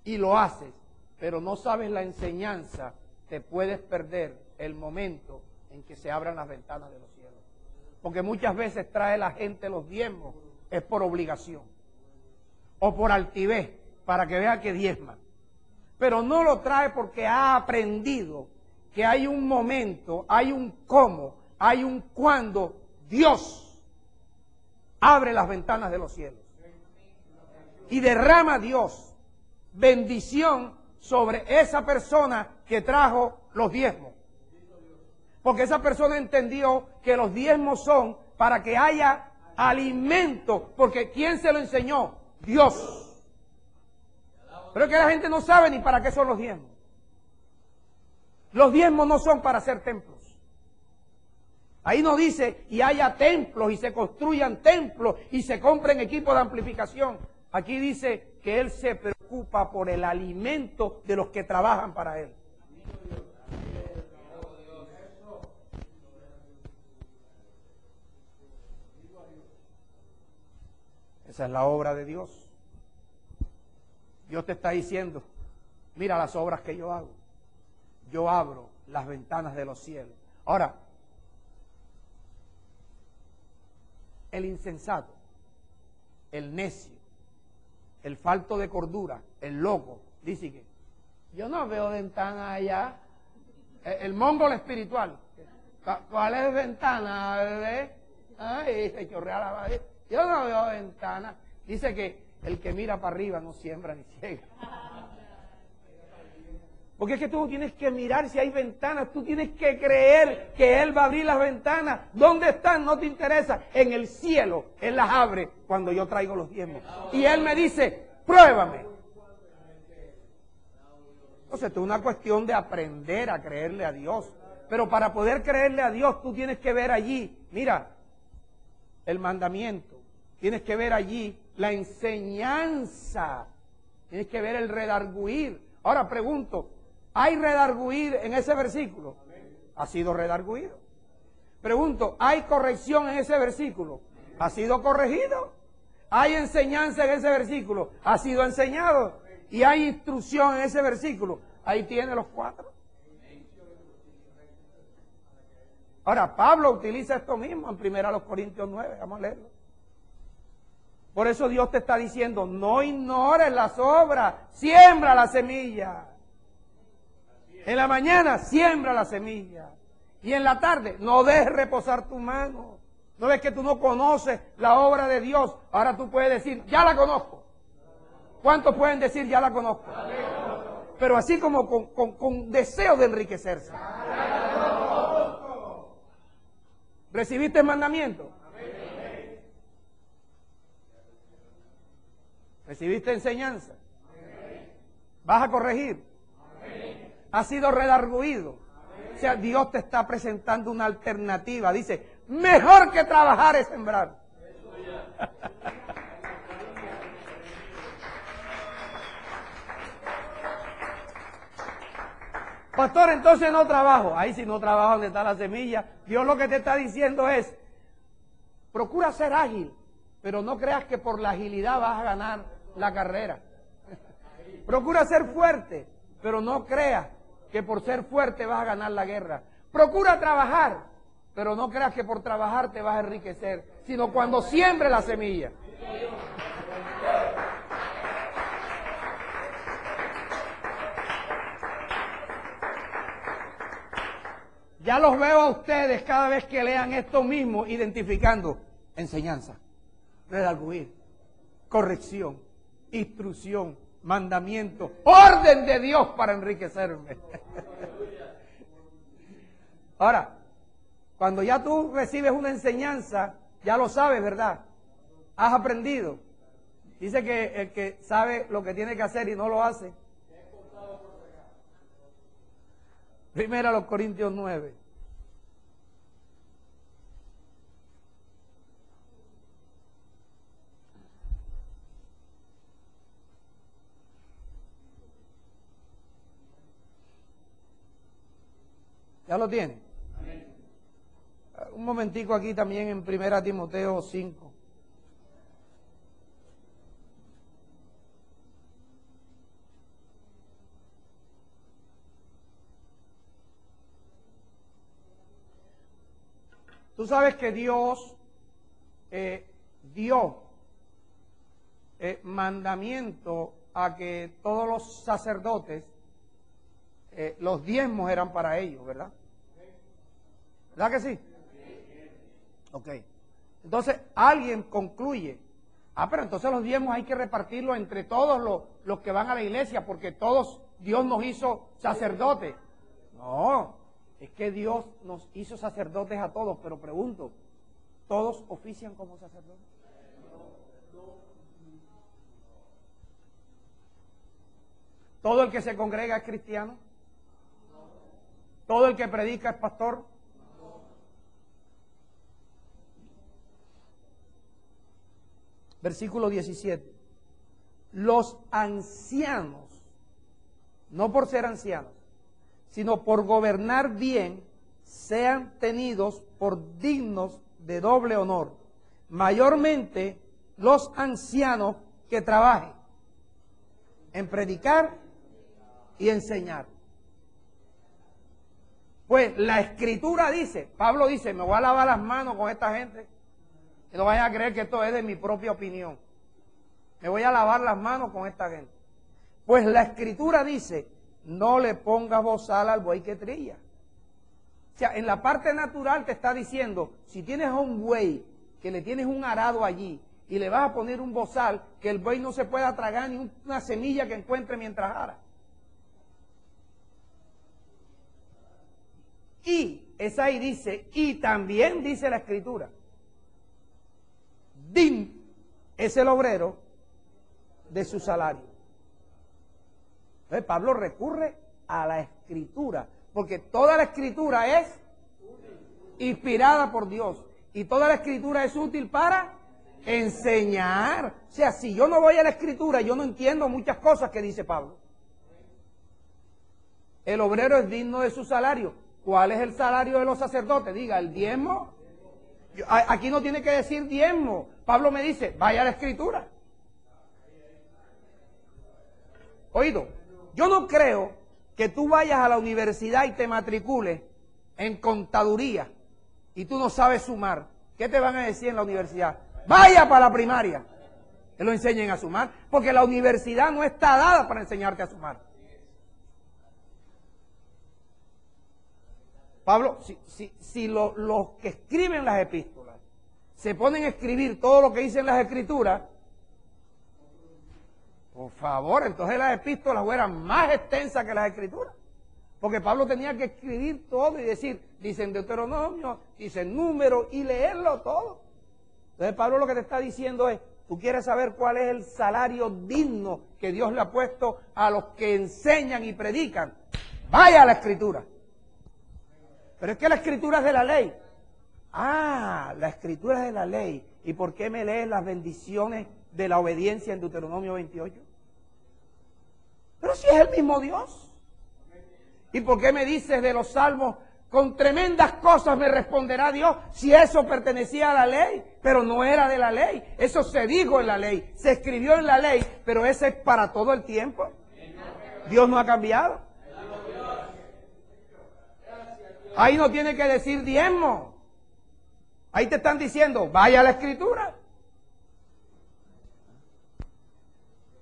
y lo haces, pero no sabes la enseñanza, te puedes perder el momento en que se abran las ventanas de los cielos. Porque muchas veces trae la gente los diezmos, es por obligación o por altivez, para que vea que diezma. Pero no lo trae porque ha aprendido que hay un momento, hay un cómo, hay un cuándo Dios abre las ventanas de los cielos y derrama Dios bendición sobre esa persona que trajo los diezmos. Porque esa persona entendió que los diezmos son para que haya alimento. Porque ¿quién se lo enseñó? Dios. Pero es que la gente no sabe ni para qué son los diezmos. Los diezmos no son para hacer templos. Ahí no dice y haya templos y se construyan templos y se compren equipos de amplificación. Aquí dice que Él se preocupa por el alimento de los que trabajan para Él. Esa es la obra de Dios. Dios te está diciendo, mira las obras que yo hago. Yo abro las ventanas de los cielos. Ahora, el insensato, el necio, el falto de cordura, el loco, dice que yo no veo ventana allá. El mongol espiritual. ¿Cuál es ventana, bebé? Ay, se chorrea la madre. Yo no veo ventana. Dice que el que mira para arriba no siembra ni ciega. Porque es que tú tienes que mirar si hay ventanas, tú tienes que creer que Él va a abrir las ventanas. ¿Dónde están? No te interesa. En el cielo, Él las abre cuando yo traigo los diezmos. Y Él me dice, pruébame. Entonces, esto es una cuestión de aprender a creerle a Dios. Pero para poder creerle a Dios, tú tienes que ver allí, mira, el mandamiento. Tienes que ver allí la enseñanza Tienes que ver el redarguir. Ahora pregunto, ¿hay redarguir en ese versículo? Ha sido redarguido. Pregunto, ¿hay corrección en ese versículo? Ha sido corregido. ¿Hay enseñanza en ese versículo? Ha sido enseñado. ¿Y hay instrucción en ese versículo? Ahí tiene los 4. Ahora, Pablo utiliza esto mismo en 1 Corintios 9. Vamos a leerlo. Por eso Dios te está diciendo, no ignores las obras, siembra la semilla. En la mañana, siembra la semilla. Y en la tarde, no dejes reposar tu mano. ¿No ves que tú no conoces la obra de Dios? Ahora tú puedes decir, ya la conozco. ¿Cuántos pueden decir, ya la conozco? Pero así como con deseo de enriquecerse. ¿Recibiste el mandamiento? ¿Recibiste enseñanza? ¿Vas a corregir? ¿Has sido redarguido? O sea, Dios te está presentando una alternativa. Dice, mejor que trabajar es sembrar. Pastor, entonces no trabajo. Ahí si no trabajo, ¿dónde está la semilla? Dios lo que te está diciendo es, procura ser ágil, pero no creas que por la agilidad vas a ganar la carrera. Procura ser fuerte, pero no creas que por ser fuerte vas a ganar la guerra. Procura trabajar, pero no creas que por trabajar te vas a enriquecer, sino cuando siembre la semilla. Ya los veo a ustedes cada vez que lean esto mismo, identificando enseñanza, redarguir, corrección, instrucción, mandamiento, orden de Dios para enriquecerme. Ahora, cuando ya tú recibes una enseñanza, ya lo sabes, ¿verdad? Has aprendido. Dice que el que sabe lo que tiene que hacer y no lo hace. 1 Corintios 9. ¿Ya lo tiene? Un momentico aquí también en 1 Timoteo 5. Tú sabes que Dios dio mandamiento a que todos los sacerdotes, los diezmos eran para ellos, ¿verdad? ¿Verdad que sí? Ok. Entonces alguien concluye, pero entonces los diezmos hay que repartirlos entre todos los que van a la iglesia, porque todos, Dios nos hizo sacerdotes. No, es que Dios nos hizo sacerdotes a todos, pero pregunto, ¿todos ofician como sacerdotes? ¿Todo el que se congrega es cristiano? ¿Todo el que predica es pastor? Versículo 17. Los ancianos, no por ser ancianos, sino por gobernar bien, sean tenidos por dignos de doble honor, mayormente los ancianos que trabajen en predicar y enseñar. Pues la Escritura dice, Pablo dice, me voy a lavar las manos con esta gente, y no vayan a creer que esto es de mi propia opinión. Me voy a lavar las manos con esta gente. Pues la Escritura dice, no le pongas bozal al buey que trilla. O sea, en la parte natural te está diciendo, si tienes a un buey que le tienes un arado allí y le vas a poner un bozal, que el buey no se pueda tragar ni una semilla que encuentre mientras ara. Y esa ahí dice, y también dice la Escritura, din es el obrero de su salario. Entonces Pablo recurre a la Escritura, porque toda la Escritura es inspirada por Dios, y toda la Escritura es útil para Enseñar. O sea, si yo no voy a la Escritura, yo no entiendo muchas cosas que dice Pablo. El obrero es digno de su salario. ¿Cuál es el salario de los sacerdotes? Diga, el diezmo. Aquí no tiene que decir diezmo. Pablo me dice, vaya a la Escritura. Oído, yo no creo que tú vayas a la universidad y te matricules en contaduría y tú no sabes sumar. ¿Qué te van a decir en la universidad? Vaya para la primaria, que lo enseñen a sumar, porque la universidad no está dada para enseñarte a sumar. Pablo, si los que escriben las epístolas se ponen a escribir todo lo que dicen las escrituras, por favor, entonces las epístolas eran más extensas que las escrituras. Porque Pablo tenía que escribir todo y decir, dicen Deuteronomio, dicen Número, y leerlo todo. Entonces Pablo lo que te está diciendo es, tú quieres saber cuál es el salario digno que Dios le ha puesto a los que enseñan y predican. Vaya a la Escritura. Pero es que la Escritura es de la ley. Ah, la Escritura es de la ley. ¿Y por qué me lees las bendiciones de la obediencia en Deuteronomio 28? Pero si es el mismo Dios. ¿Y por qué me dices de los salmos, con tremendas cosas me responderá Dios, si eso pertenecía a la ley, pero no era de la ley? Eso se dijo en la ley, se escribió en la ley, pero ese es para todo el tiempo. Dios no ha cambiado. Ahí no tiene que decir diezmo. Ahí te están diciendo, vaya a la Escritura.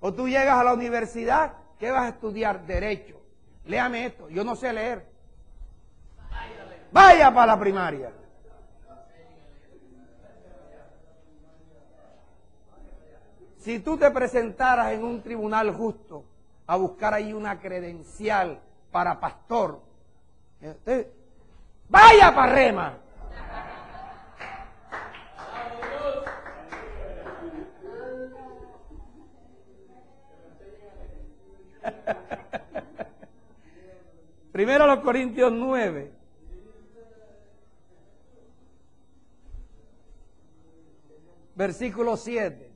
O tú llegas a la universidad, ¿qué vas a estudiar? Derecho. Léame esto, yo no sé leer. Vaya para la primaria. Si tú te presentaras en un tribunal justo a buscar ahí una credencial para pastor, vaya para Rema. Primero los Corintios 9. Versículo 7.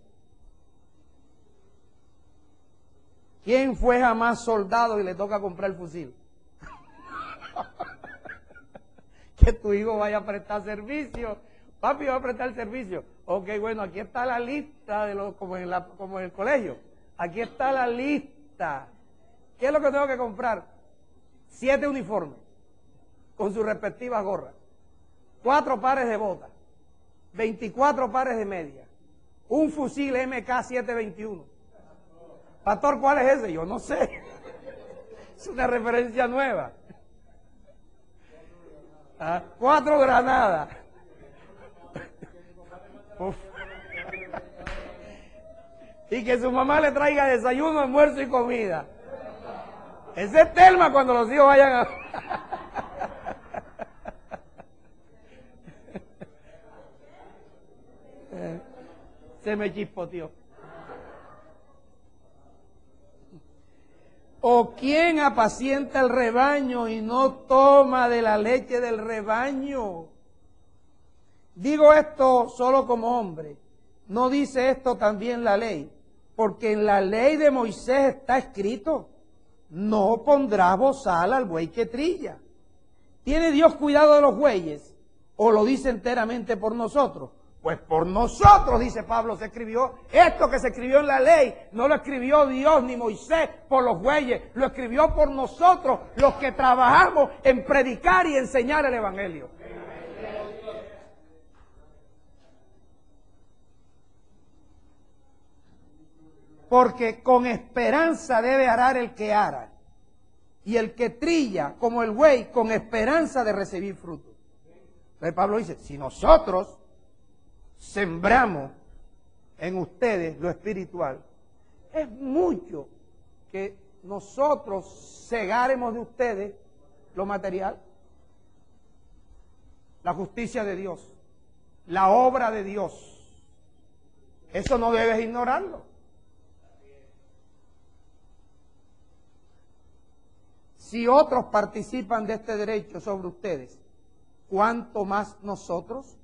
¿Quién fue jamás soldado y le toca comprar el fusil? Que tu hijo vaya a prestar servicio. Papi va a prestar servicio. Ok, bueno, aquí está la lista de los, como en el colegio. Aquí está la lista. ¿Qué es lo que tengo que comprar? 7 uniformes con sus respectivas gorras, 4 pares de botas, 24 pares de medias, un fusil MK-721. Pastor, ¿cuál es ese? Yo no sé. Es una referencia nueva. 4 granadas. Uf. Y que su mamá le traiga desayuno, almuerzo y comida. Ese es Telma cuando los hijos vayan a... Se me chispoteó. ¿O quién apacienta el rebaño y no toma de la leche del rebaño? Digo esto solo como hombre. ¿No dice esto también la ley? Porque en la ley de Moisés está escrito: no pondrás bozal al buey que trilla. ¿Tiene Dios cuidado de los bueyes? ¿O lo dice enteramente por nosotros? Pues por nosotros, dice Pablo, se escribió. Esto que se escribió en la ley, no lo escribió Dios ni Moisés por los bueyes, lo escribió por nosotros, los que trabajamos en predicar y enseñar el Evangelio. Porque con esperanza debe arar el que ara, y el que trilla como el buey con esperanza de recibir fruto. Entonces Pablo dice, si nosotros sembramos en ustedes lo espiritual, es mucho que nosotros segaremos de ustedes lo material, la justicia de Dios, la obra de Dios. Eso no debes ignorarlo. Si otros participan de este derecho sobre ustedes, ¿cuánto más nosotros?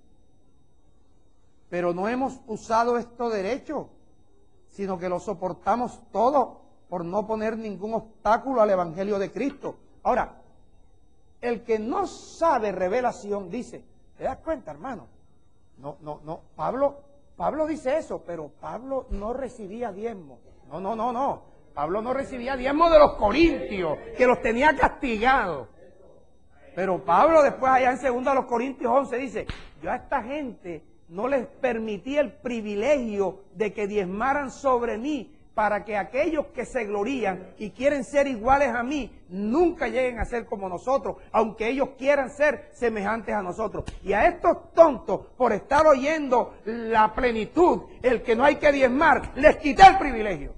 pero no hemos usado esto derecho, sino que lo soportamos todo por no poner ningún obstáculo al Evangelio de Cristo. Ahora, el que no sabe revelación dice, ¿te das cuenta, hermano? No, Pablo dice eso, pero Pablo no recibía diezmo. No. Pablo no recibía diezmo de los corintios, que los tenía castigados. Pero Pablo después allá en 2 Corintios 11 dice, yo a esta gente no les permití el privilegio de que diezmaran sobre mí, para que aquellos que se glorían y quieren ser iguales a mí, nunca lleguen a ser como nosotros, aunque ellos quieran ser semejantes a nosotros. Y a estos tontos, por estar oyendo la plenitud, el que no hay que diezmar, les quité el privilegio.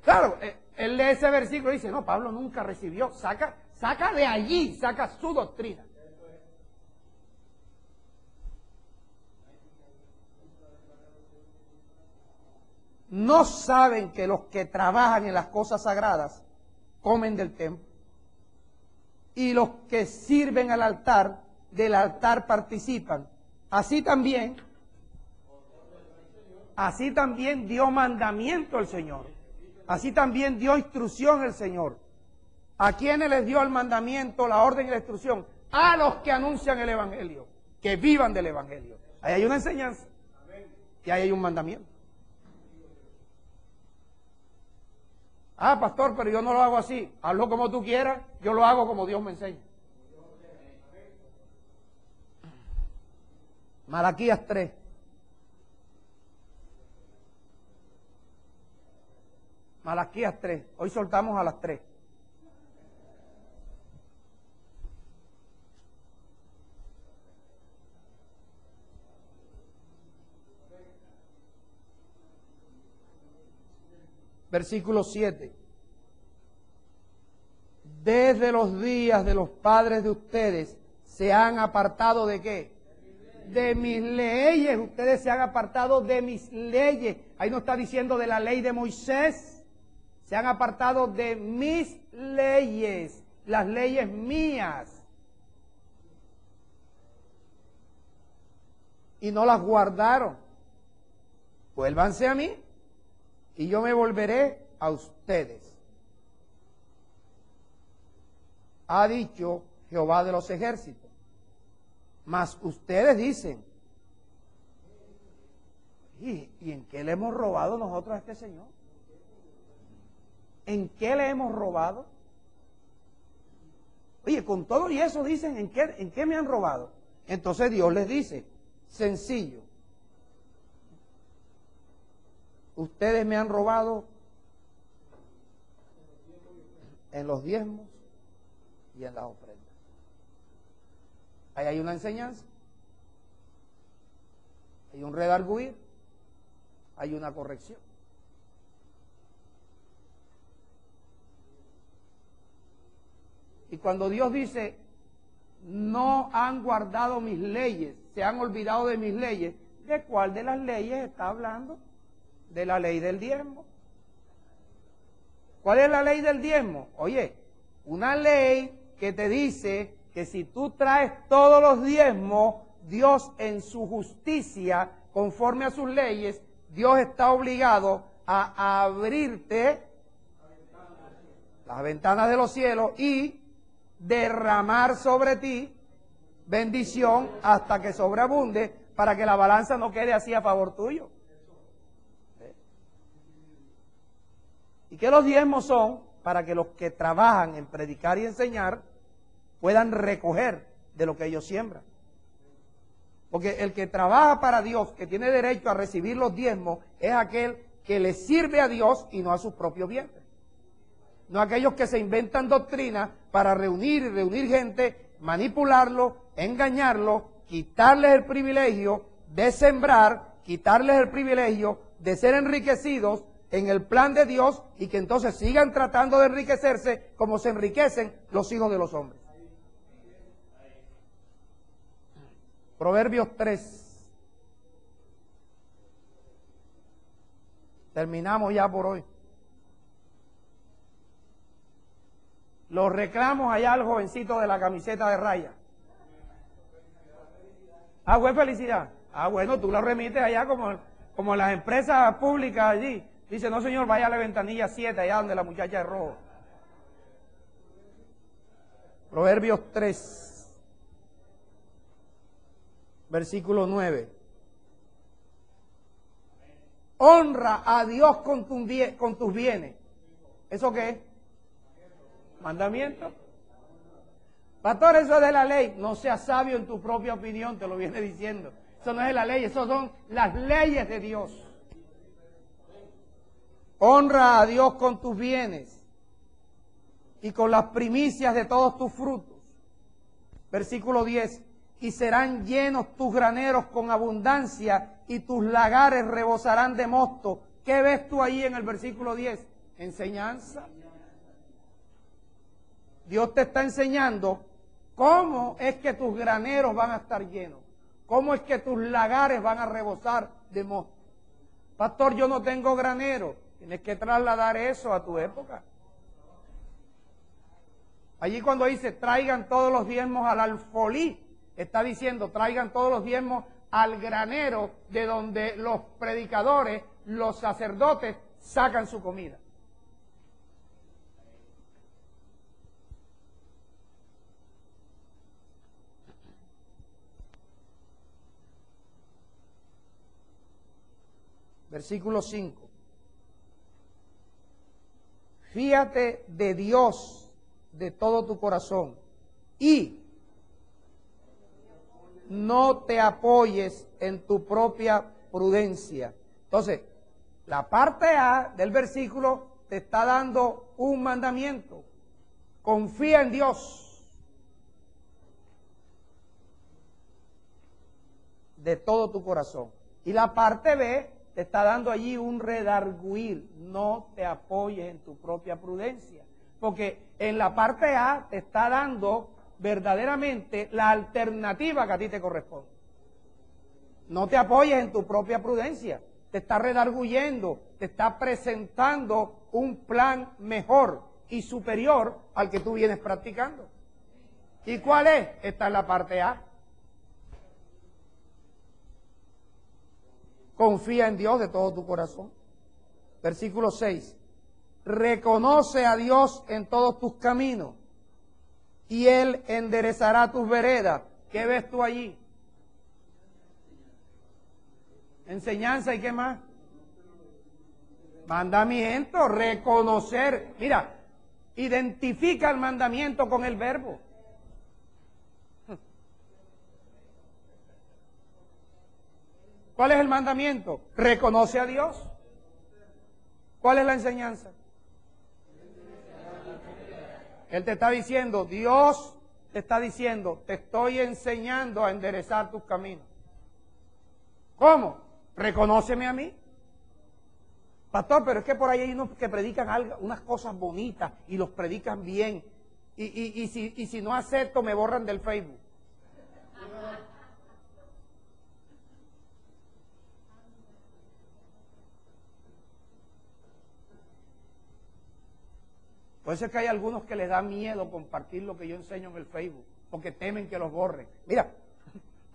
Claro, él lee ese versículo y dice, no, Pablo nunca recibió, saca de allí, saca su doctrina. No saben que los que trabajan en las cosas sagradas comen del templo, y los que sirven al altar, del altar participan. Así también dio mandamiento el Señor. Así también dio instrucción el Señor. ¿A quiénes les dio el mandamiento, la orden y la instrucción? A los que anuncian el Evangelio, que vivan del Evangelio. Ahí hay una enseñanza y ahí hay un mandamiento. Ah, pastor, pero yo no lo hago así. Hazlo como tú quieras, yo lo hago como Dios me enseña. Malaquías 3. Malaquías 3. Hoy soltamos a las 3. Versículo 7. Desde los días de los padres de ustedes se han apartado ¿de qué? De mis leyes. Ustedes se han apartado de mis leyes. Ahí no está diciendo de la ley de Moisés. Se han apartado de mis leyes, las leyes mías. Y no las guardaron. Vuélvanse a mí y yo me volveré a ustedes. Ha dicho Jehová de los ejércitos. Mas ustedes dicen, ¿y en qué le hemos robado nosotros a este Señor? ¿En qué le hemos robado? Oye, con todo y eso dicen, ¿en qué me han robado? Entonces Dios les dice, sencillo, ustedes me han robado en los diezmos y en las ofrendas. Ahí hay una enseñanza, hay un redarguir, hay una corrección. Y cuando Dios dice, no han guardado mis leyes, se han olvidado de mis leyes, ¿de cuál de las leyes está hablando? De la ley del diezmo. ¿Cuál es la ley del diezmo? Oye, una ley que te dice que si tú traes todos los diezmos, Dios en su justicia, conforme a sus leyes, Dios está obligado a abrirte las ventanas de los cielos y derramar sobre ti bendición hasta que sobreabunde, para que la balanza no quede así a favor tuyo. Y que los diezmos son para que los que trabajan en predicar y enseñar puedan recoger de lo que ellos siembran. Porque el que trabaja para Dios, que tiene derecho a recibir los diezmos, es aquel que le sirve a Dios y no a sus propios vientres. No aquellos que se inventan doctrinas para reunir gente, manipularlo, engañarlo, quitarles el privilegio de sembrar, quitarles el privilegio de ser enriquecidos en el plan de Dios, y que entonces sigan tratando de enriquecerse como se enriquecen los hijos de los hombres. Proverbios 3. Terminamos ya por hoy. Los reclamos allá al jovencito de la camiseta de raya. Ah, fue felicidad. Ah, bueno, tú lo remites allá como las empresas públicas allí. Dice, no señor, vaya a la ventanilla 7, allá donde la muchacha es rojo. Proverbios 3, versículo 9. Honra a Dios con tus bienes. ¿Eso qué es? Mandamiento. Pastor, eso es de la ley. No seas sabio en tu propia opinión, te lo viene diciendo. Eso no es de la ley, eso son las leyes de Dios. Honra a Dios con tus bienes y con las primicias de todos tus frutos. Versículo 10. Y serán llenos tus graneros con abundancia y tus lagares rebosarán de mosto. ¿Qué ves tú ahí en el versículo 10? Enseñanza. Dios te está enseñando cómo es que tus graneros van a estar llenos. Cómo es que tus lagares van a rebosar de mosto. Pastor, yo no tengo granero. Tienes que trasladar eso a tu época. Allí cuando dice, traigan todos los diezmos al alfolí, está diciendo, traigan todos los diezmos al granero de donde los predicadores, los sacerdotes, sacan su comida. Versículo 5. Fíate de Dios de todo tu corazón y no te apoyes en tu propia prudencia. Entonces, la parte A del versículo te está dando un mandamiento. Confía en Dios de todo tu corazón. Y la parte B te está dando allí un redarguir. No te apoyes en tu propia prudencia. Porque en la parte A te está dando verdaderamente la alternativa que a ti te corresponde. No te apoyes en tu propia prudencia. Te está redarguyendo, te está presentando un plan mejor y superior al que tú vienes practicando. ¿Y cuál es? Esta es la parte A. Confía en Dios de todo tu corazón. Versículo 6. Reconoce a Dios en todos tus caminos y Él enderezará tus veredas. ¿Qué ves tú allí? Enseñanza y qué más. Mandamiento, reconocer. Mira, identifica el mandamiento con el verbo. ¿Cuál es el mandamiento? Reconoce a Dios. ¿Cuál es la enseñanza? Él te está diciendo, Dios te está diciendo, te estoy enseñando a enderezar tus caminos. ¿Cómo? Reconóceme a mí. Pastor, pero es que por ahí hay unos que predican algo, unas cosas bonitas y los predican bien. Y si no acepto, me borran del Facebook. Por eso es que hay algunos que les da miedo compartir lo que yo enseño en el Facebook, porque temen que los borren. Mira,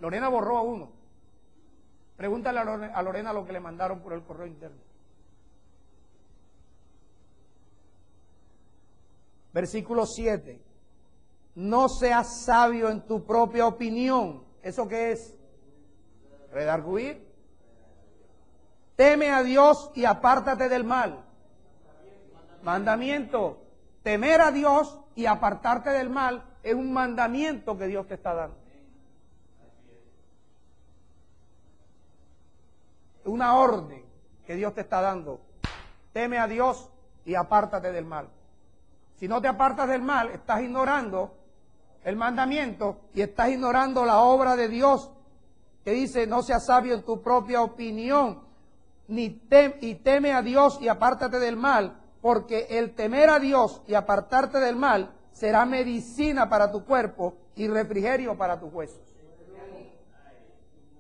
Lorena borró a uno. Pregúntale a Lorena lo que le mandaron por el correo interno. Versículo 7. No seas sabio en tu propia opinión. ¿Eso qué es? Redarguir. Teme a Dios y apártate del mal. Mandamiento. Temer a Dios y apartarte del mal es un mandamiento que Dios te está dando. Una orden que Dios te está dando. Teme a Dios y apártate del mal. Si no te apartas del mal, estás ignorando el mandamiento y estás ignorando la obra de Dios que dice, no seas sabio en tu propia opinión, y teme a Dios y apártate del mal, porque el temer a Dios y apartarte del mal será medicina para tu cuerpo y refrigerio para tus huesos.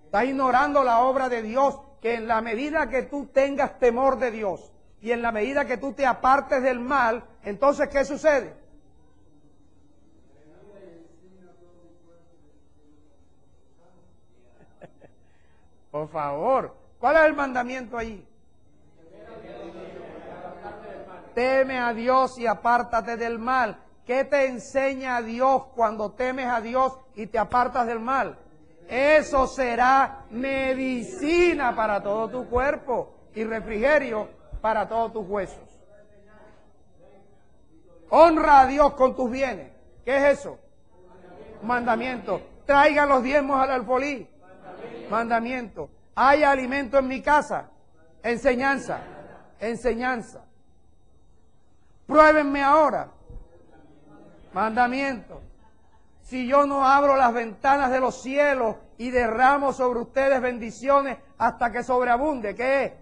Estás ignorando la obra de Dios, que en la medida que tú tengas temor de Dios y en la medida que tú te apartes del mal, entonces ¿qué sucede? Por favor. ¿Cuál es el mandamiento allí? Teme a Dios y apártate del mal. ¿Qué te enseña Dios cuando temes a Dios y te apartas del mal? Eso será medicina para todo tu cuerpo y refrigerio para todos tus huesos. Honra a Dios con tus bienes. ¿Qué es eso? Mandamiento. Traigan los diezmos al alfolí. Mandamiento. ¿Hay alimento en mi casa? Enseñanza. Enseñanza. Pruébenme ahora. Mandamiento. Si yo no abro las ventanas de los cielos y derramo sobre ustedes bendiciones hasta que sobreabunde, ¿qué es?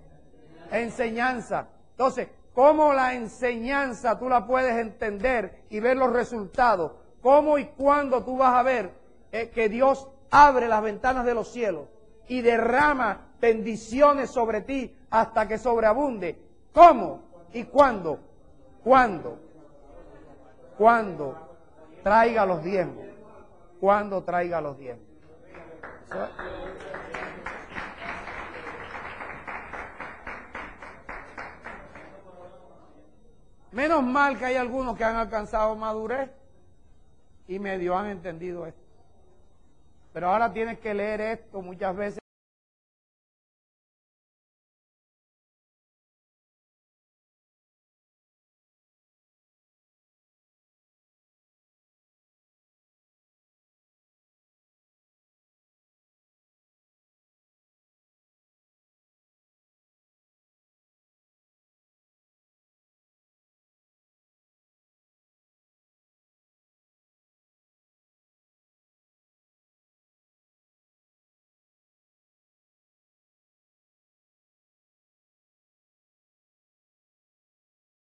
Enseñanza. Entonces, ¿cómo la enseñanza tú la puedes entender y ver los resultados? ¿Cómo y cuándo tú vas a ver que Dios abre las ventanas de los cielos y derrama bendiciones sobre ti hasta que sobreabunde? ¿Cómo y cuándo? ¿Cuándo? Cuando traiga los diezmos. Cuando traiga los diezmos. Menos mal que hay algunos que han alcanzado madurez y medio han entendido esto. Pero ahora tienes que leer esto muchas veces.